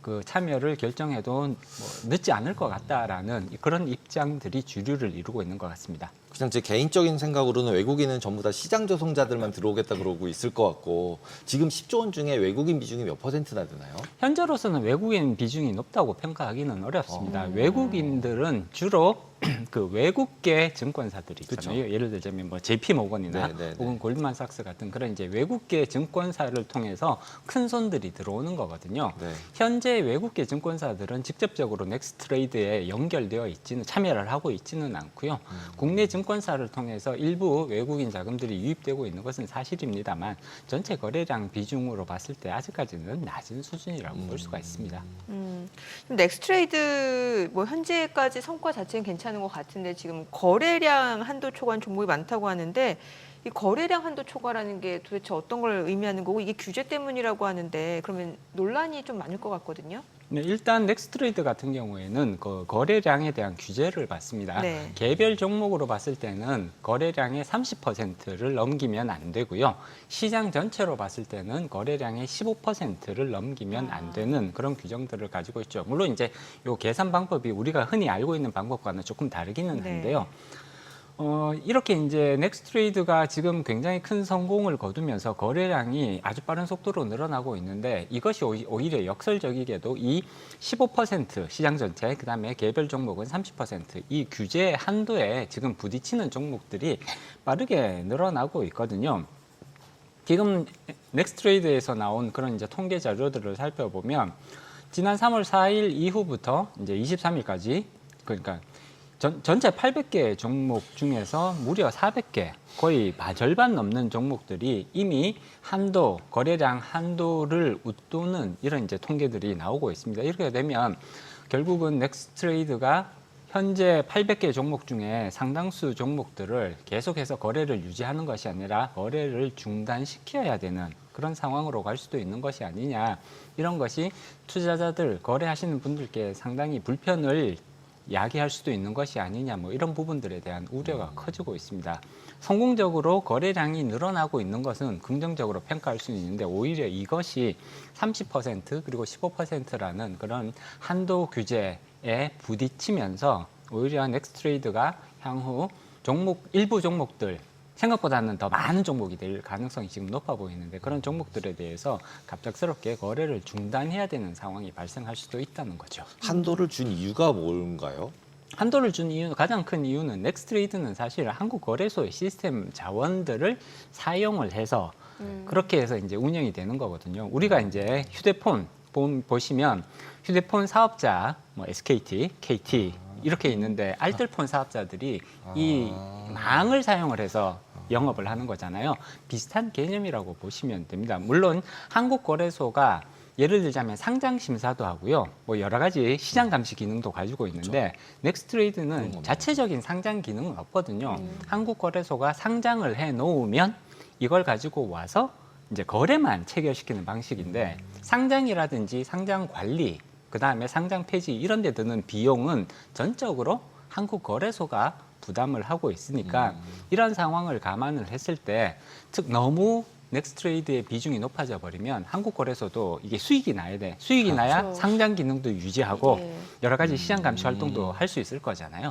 그 참여를 결정해도 뭐 늦지 않을 것 같다라는 그런 입장들이 주류를 이루고 있는 것 같습니다. 그냥 제 개인적인 생각으로는 외국인은 전부 다 시장 조성자들만 들어오겠다 그러고 있을 것 같고 지금 10조 원 중에 외국인 비중이 몇 퍼센트나 되나요? 현재로서는 외국인 비중이 높다고 평가하기는 어렵습니다. 외국인들은 주로 그 외국계 증권사들이 있잖아요. 그쵸. 예를 들자면 뭐 JP 모건이나 네, 네, 네. 혹은 골드만삭스 같은 그런 이제 외국계 증권사를 통해서 큰 손들이 들어오는 거거든요. 네. 현재 외국계 증권사들은 직접적으로 넥스트레이드에 연결되어 있지는 참여를 하고 있지는 않고요. 국내 증권사를 통해서 일부 외국인 자금들이 유입되고 있는 것은 사실입니다만 전체 거래량 비중으로 봤을 때 아직까지는 낮은 수준이라고 볼 수가 있습니다. 넥스트레이드 뭐 현재까지 성과 자체는 괜찮은 것 같은데 지금 거래량 한도 초과한 종목이 많다고 하는데 이 거래량 한도 초과라는 게 도대체 어떤 걸 의미하는 거고 이게 규제 때문이라고 하는데 그러면 논란이 좀 많을 것 같거든요. 네, 일단 넥스트레이드 같은 경우에는 그 거래량에 대한 규제를 받습니다. 네. 개별 종목으로 봤을 때는 거래량의 30%를 넘기면 안 되고요. 시장 전체로 봤을 때는 거래량의 15%를 넘기면 안 되는 그런 규정들을 가지고 있죠. 물론 이제 요 계산 방법이 우리가 흔히 알고 있는 방법과는 조금 다르기는 네. 한데요. 이렇게 이제 넥스트레이드가 지금 굉장히 큰 성공을 거두면서 거래량이 아주 빠른 속도로 늘어나고 있는데 이것이 오히려 역설적이게도 이 15% 시장 전체, 그다음에 개별 종목은 30%이 규제 한도에 지금 부딪히는 종목들이 빠르게 늘어나고 있거든요. 지금 넥스트레이드에서 나온 그런 이제 통계 자료들을 살펴보면 지난 3월 4일 이후부터 이제 23일까지 그러니까 전체 800개 종목 중에서 무려 400개, 거의 절반 넘는 종목들이 이미 한도, 거래량 한도를 웃도는 이런 이제 통계들이 나오고 있습니다. 이렇게 되면 결국은 넥스트레이드가 현재 800개 종목 중에 상당수 종목들을 계속해서 거래를 유지하는 것이 아니라 거래를 중단시켜야 되는 그런 상황으로 갈 수도 있는 것이 아니냐. 이런 것이 투자자들, 거래하시는 분들께 상당히 불편을 야기할 수도 있는 것이 아니냐, 뭐 이런 부분들에 대한 우려가 커지고 있습니다. 성공적으로 거래량이 늘어나고 있는 것은 긍정적으로 평가할 수는 있는데 오히려 이것이 30% 그리고 15%라는 그런 한도 규제에 부딪히면서 오히려 넥스트레이드가 향후 일부 종목들 생각보다는 더 많은 종목이 될 가능성이 지금 높아 보이는데 그런 종목들에 대해서 갑작스럽게 거래를 중단해야 되는 상황이 발생할 수도 있다는 거죠. 한도를 준 이유가 뭔가요? 한도를 준 이유는 가장 큰 이유는 넥스트레이드는 사실 한국 거래소의 시스템 자원들을 사용을 해서 그렇게 해서 이제 운영이 되는 거거든요. 우리가 이제 휴대폰 보시면 휴대폰 사업자 뭐 SKT, KT 이렇게 있는데 알뜰폰 사업자들이 이 망을 사용을 해서 영업을 하는 거잖아요. 비슷한 개념이라고 보시면 됩니다. 물론 한국거래소가 예를 들자면 상장 심사도 하고요. 뭐 여러 가지 시장 감시 기능도 가지고 있는데 넥스트레이드는 자체적인 상장 기능은 없거든요. 한국거래소가 상장을 해 놓으면 이걸 가지고 와서 이제 거래만 체결시키는 방식인데 상장이라든지 상장 관리, 그다음에 상장 폐지 이런 데 드는 비용은 전적으로 한국거래소가 부담을 하고 있으니까 이런 상황을 감안을 했을 때 즉 너무 넥스트레이드의 비중이 높아져 버리면 한국거래소도 이게 수익이 나야 돼. 수익이 나야 그렇죠. 상장 기능도 유지하고 예. 여러 가지 시장 감시 활동도 할 수 있을 거잖아요.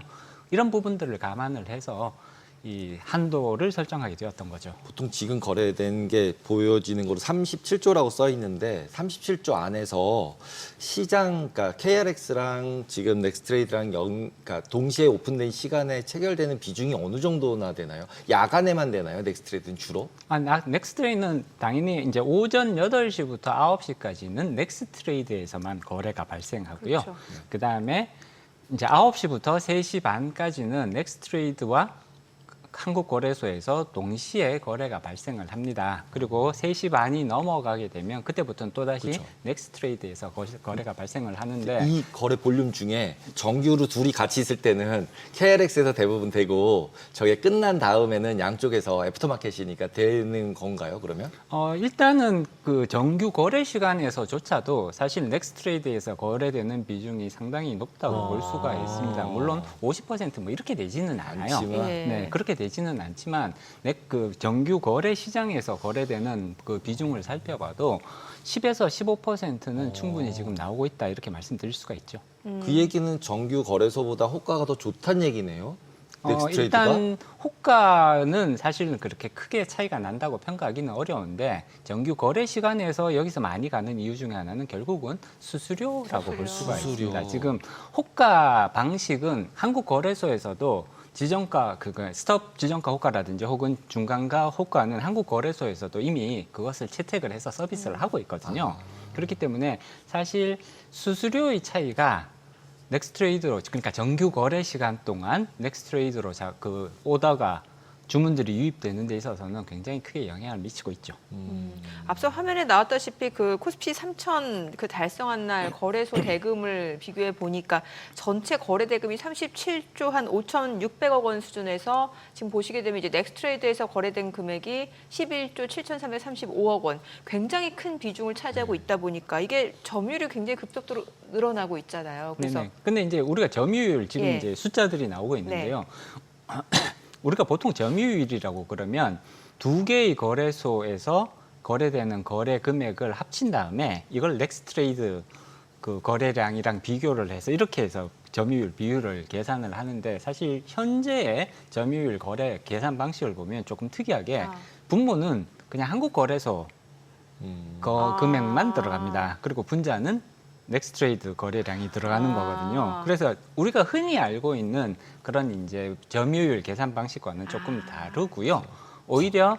이런 부분들을 감안을 해서 이 한도를 설정하게 되었던 거죠. 보통 지금 거래된 게 보여지는 거로 37조라고 써 있는데 37조 안에서 시장, 그러니까 KRX랑 지금 넥스트레이드랑 그러니까 동시에 오픈된 시간에 체결되는 비중이 어느 정도나 되나요? 야간에만 되나요? 넥스트레이드는 주로? 넥스트레이드는 당연히 이제 오전 8시부터 9시까지는 넥스트레이드에서만 거래가 발생하고요. 그렇죠. 그다음에 이제 9시부터 3시 반까지는 넥스트레이드와 한국거래소에서 동시에 거래가 발생을 합니다. 그리고 3시 반이 넘어가게 되면 그때부터는 또다시 그렇죠. 넥스트레이드에서 거래가 발생을 하는데 이 거래 볼륨 중에 정규로 둘이 같이 있을 때는 KRX에서 대부분 되고 저게 끝난 다음에는 양쪽에서 애프터마켓이니까 되는 건가요, 그러면? 일단은 그 정규 거래 시간에서조차도 사실 넥스트레이드에서 거래되는 비중이 상당히 높다고 볼 수가 있습니다. 물론 50%뭐 이렇게 되지는 않아요. 않지만. 예. 네, 그렇게 되지는 않지만 그 정규 거래 시장에서 거래되는 그 비중을 살펴봐도 10에서 15%는 충분히 지금 나오고 있다 이렇게 말씀드릴 수가 있죠. 그 얘기는 정규 거래소보다 호가가 더 좋다는 얘기네요. 넥스트레이드가? 일단 호가는 사실은 그렇게 크게 차이가 난다고 평가하기는 어려운데 정규 거래 시간에서 여기서 많이 가는 이유 중에 하나는 결국은 수수료라고 볼 수가 수수료. 있습니다. 지금 호가 방식은 한국 거래소에서도 지정가 스톱 지정가 호가라든지 혹은 중간가 호가는 한국 거래소에서도 이미 그것을 채택을 해서 서비스를 하고 있거든요. 그렇기 때문에 사실 수수료의 차이가 넥스트레이드로 그러니까 정규 거래 시간 동안 넥스트레이드로 그 오더가 주문들이 유입되는 데 있어서는 굉장히 크게 영향을 미치고 있죠. 앞서 화면에 나왔다시피 그 코스피 3,000 그 달성한 날 거래소 대금을 비교해 보니까 전체 거래 대금이 37조 한 5,600억 원 수준에서 지금 보시게 되면 이제 넥스트레이드에서 거래된 금액이 11조 7,335억 원. 굉장히 큰 비중을 차지하고 있다 보니까 이게 점유율이 굉장히 급속도로 늘어나고 있잖아요. 그래서 네네. 근데 이제 우리가 점유율 지금 예. 이제 숫자들이 나오고 있는데요. 우리가 보통 점유율이라고 그러면 두 개의 거래소에서 거래되는 거래 금액을 합친 다음에 이걸 넥스트레이드 그 거래량이랑 비교를 해서 이렇게 해서 점유율 비율을 계산을 하는데 사실 현재의 점유율 거래 계산 방식을 보면 조금 특이하게 분모는 그냥 한국거래소 금액만 들어갑니다. 그리고 분자는 넥스트레이드 거래량이 들어가는 거거든요. 그래서 우리가 흔히 알고 있는 그런 이제 점유율 계산 방식과는 조금 다르고요. 오히려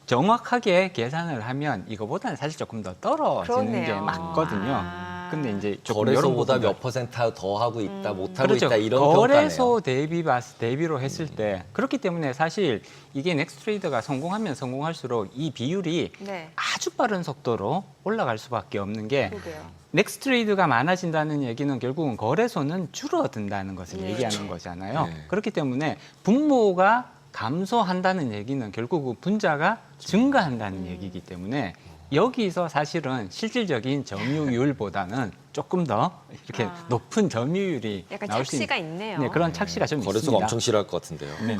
정확하게 계산을 하면 이거보다는 사실 조금 더 떨어지는 게 그러네요. 맞거든요. 근데 이제 조금 이런 거래소보다 부분들. 몇 퍼센트 더 하고 있다, 못 하고 그렇죠. 있다 이런 평가네요. 거래소 대비로 했을 때 그렇기 때문에 사실 이게 넥스트레이드가 성공하면 성공할수록 이 비율이 네. 아주 빠른 속도로 올라갈 수밖에 없는 게 그러게요. 넥스트레이드가 많아진다는 얘기는 결국은 거래소는 줄어든다는 것을 얘기하는 거잖아요. 네. 그렇기 때문에 분모가 감소한다는 얘기는 결국 분자가 증가한다는 얘기이기 때문에 여기서 사실은 실질적인 점유율보다는 조금 더 이렇게 높은 점유율이 약간 나올 수 착시가 있는 있네요. 네, 그런 착시가 좀 거래소가 있습니다. 엄청 싫어할 것 같은데요. 네.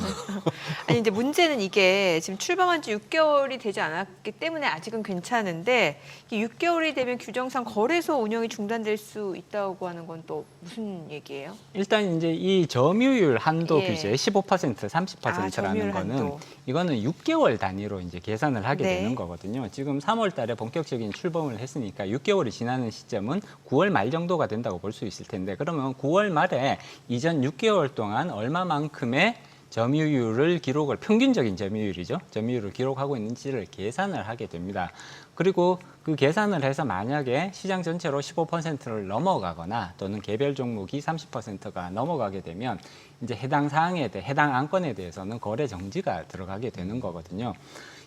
아니 이제 문제는 이게 지금 출범한 지 6개월이 되지 않았기 때문에 아직은 괜찮은데 이게 6개월이 되면 규정상 거래소 운영이 중단될 수 있다고 하는 건 또 무슨 얘기예요? 일단 이제 이 점유율 한도 예. 규제 15%, 30%라는 점유율 거는 한도. 이거는 6개월 단위로 이제 계산을 하게 네. 되는 거거든요. 지금 3월 달에 본격적인 출범을 했으니까 6개월이 지나는 시점은 9월 말 정도가 된다고 볼 수 있을 텐데 그러면 9월 말에 이전 6개월 동안 얼마만큼의 점유율을 평균적인 점유율이죠. 점유율을 기록하고 있는지를 계산을 하게 됩니다. 그리고 그 계산을 해서 만약에 시장 전체로 15%를 넘어가거나 또는 개별 종목이 30%가 넘어가게 되면 이제 해당 사항에 대해 해당 안건에 대해서는 거래 정지가 들어가게 되는 거거든요.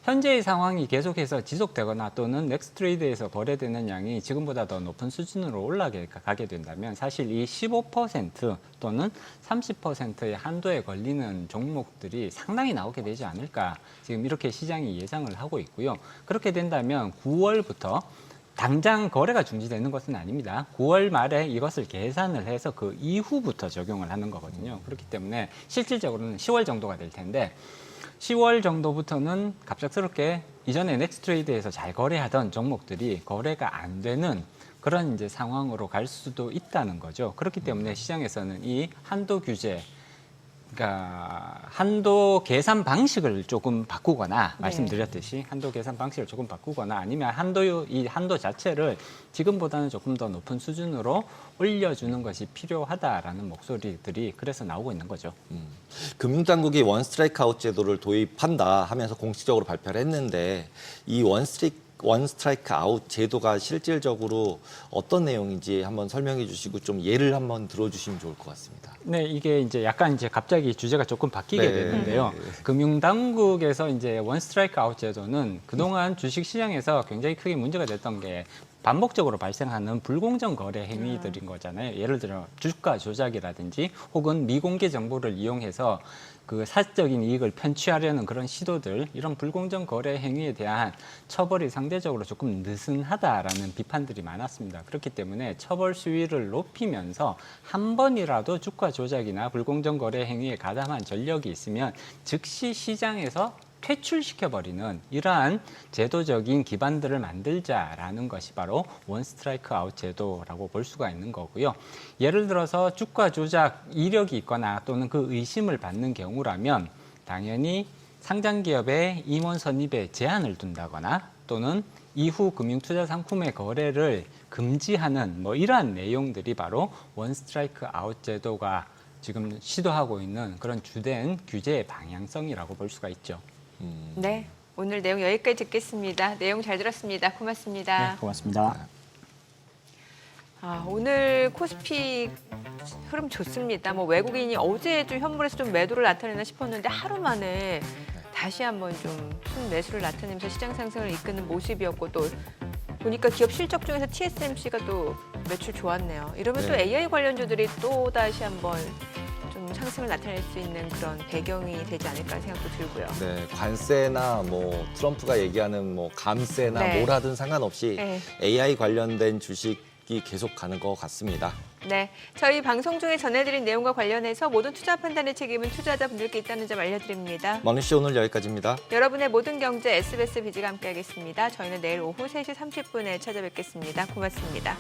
현재의 상황이 계속해서 지속되거나 또는 넥스트레이드에서 거래되는 양이 지금보다 더 높은 수준으로 올라가게 된다면 사실 이 15% 또는 30%의 한도에 걸리는 종목들이 상당히 나오게 되지 않을까 지금 이렇게 시장이 예상을 하고 있고요. 그렇게 된다면 9월부터 당장 거래가 중지되는 것은 아닙니다. 9월 말에 이것을 계산을 해서 그 이후부터 적용을 하는 거거든요. 그렇기 때문에 실질적으로는 10월 정도가 될 텐데 10월 정도부터는 갑작스럽게 이전에 넥스트레이드에서 잘 거래하던 종목들이 거래가 안 되는 그런 이제 상황으로 갈 수도 있다는 거죠. 그렇기 때문에 시장에서는 이 한도 규제, 그러니까 한도 계산 방식을 조금 바꾸거나 말씀드렸듯이 한도 계산 방식을 조금 바꾸거나 아니면 이 한도 자체를 지금보다는 조금 더 높은 수준으로 올려주는 것이 필요하다라는 목소리들이 그래서 나오고 있는 거죠. 금융당국이 원스트라이크 아웃 제도를 도입한다 하면서 공식적으로 발표를 했는데 이 원스트라이크 아웃 제도가 실질적으로 어떤 내용인지 한번 설명해 주시고 좀 예를 한번 들어주시면 좋을 것 같습니다. 네, 이게 이제 약간 이제 갑자기 주제가 조금 바뀌게 네. 되는데요. 금융당국에서 이제 원스트라이크 아웃 제도는 그동안 주식시장에서 굉장히 크게 문제가 됐던 게 반복적으로 발생하는 불공정 거래 행위들인 거잖아요. 예를 들어 주가 조작이라든지 혹은 미공개 정보를 이용해서 그 사적인 이익을 편취하려는 그런 시도들, 이런 불공정 거래 행위에 대한 처벌이 상대적으로 조금 느슨하다라는 비판들이 많았습니다. 그렇기 때문에 처벌 수위를 높이면서 한 번이라도 주가 조작이나 불공정 거래 행위에 가담한 전력이 있으면 즉시 시장에서 퇴출시켜버리는 이러한 제도적인 기반들을 만들자라는 것이 바로 원스트라이크 아웃 제도라고 볼 수가 있는 거고요. 예를 들어서 주가 조작 이력이 있거나 또는 그 의심을 받는 경우라면 당연히 상장기업의 임원 선입에 제한을 둔다거나 또는 이후 금융투자 상품의 거래를 금지하는 이러한 내용들이 바로 원스트라이크 아웃 제도가 지금 시도하고 있는 그런 주된 규제의 방향성이라고 볼 수가 있죠. 네, 오늘 내용 여기까지 듣겠습니다. 내용 잘 들었습니다. 고맙습니다. 네, 고맙습니다. 오늘 코스피 흐름 좋습니다. 외국인이 어제 좀 현물에서 좀 매도를 나타내나 싶었는데 하루 만에 다시 한번 좀 순매수를 나타내면서 시장 상승을 이끄는 모습이었고 또 보니까 기업 실적 중에서 TSMC가 또 매출 좋았네요. 이러면 또 네. AI 관련주들이 또 다시 한번 좀 상승을 나타낼 수 있는 그런 배경이 되지 않을까 하는 생각도 들고요. 네, 관세나 트럼프가 얘기하는 감세나 네. 뭘 하든 상관없이 네. AI 관련된 주식이 계속 가는 것 같습니다. 네, 저희 방송 중에 전해드린 내용과 관련해서 모든 투자 판단의 책임은 투자자분들께 있다는 점 알려드립니다. 머니쇼 오늘 여기까지입니다. 여러분의 모든 경제 SBS 비즈가 함께하겠습니다. 저희는 내일 오후 3시 30분에 찾아뵙겠습니다. 고맙습니다.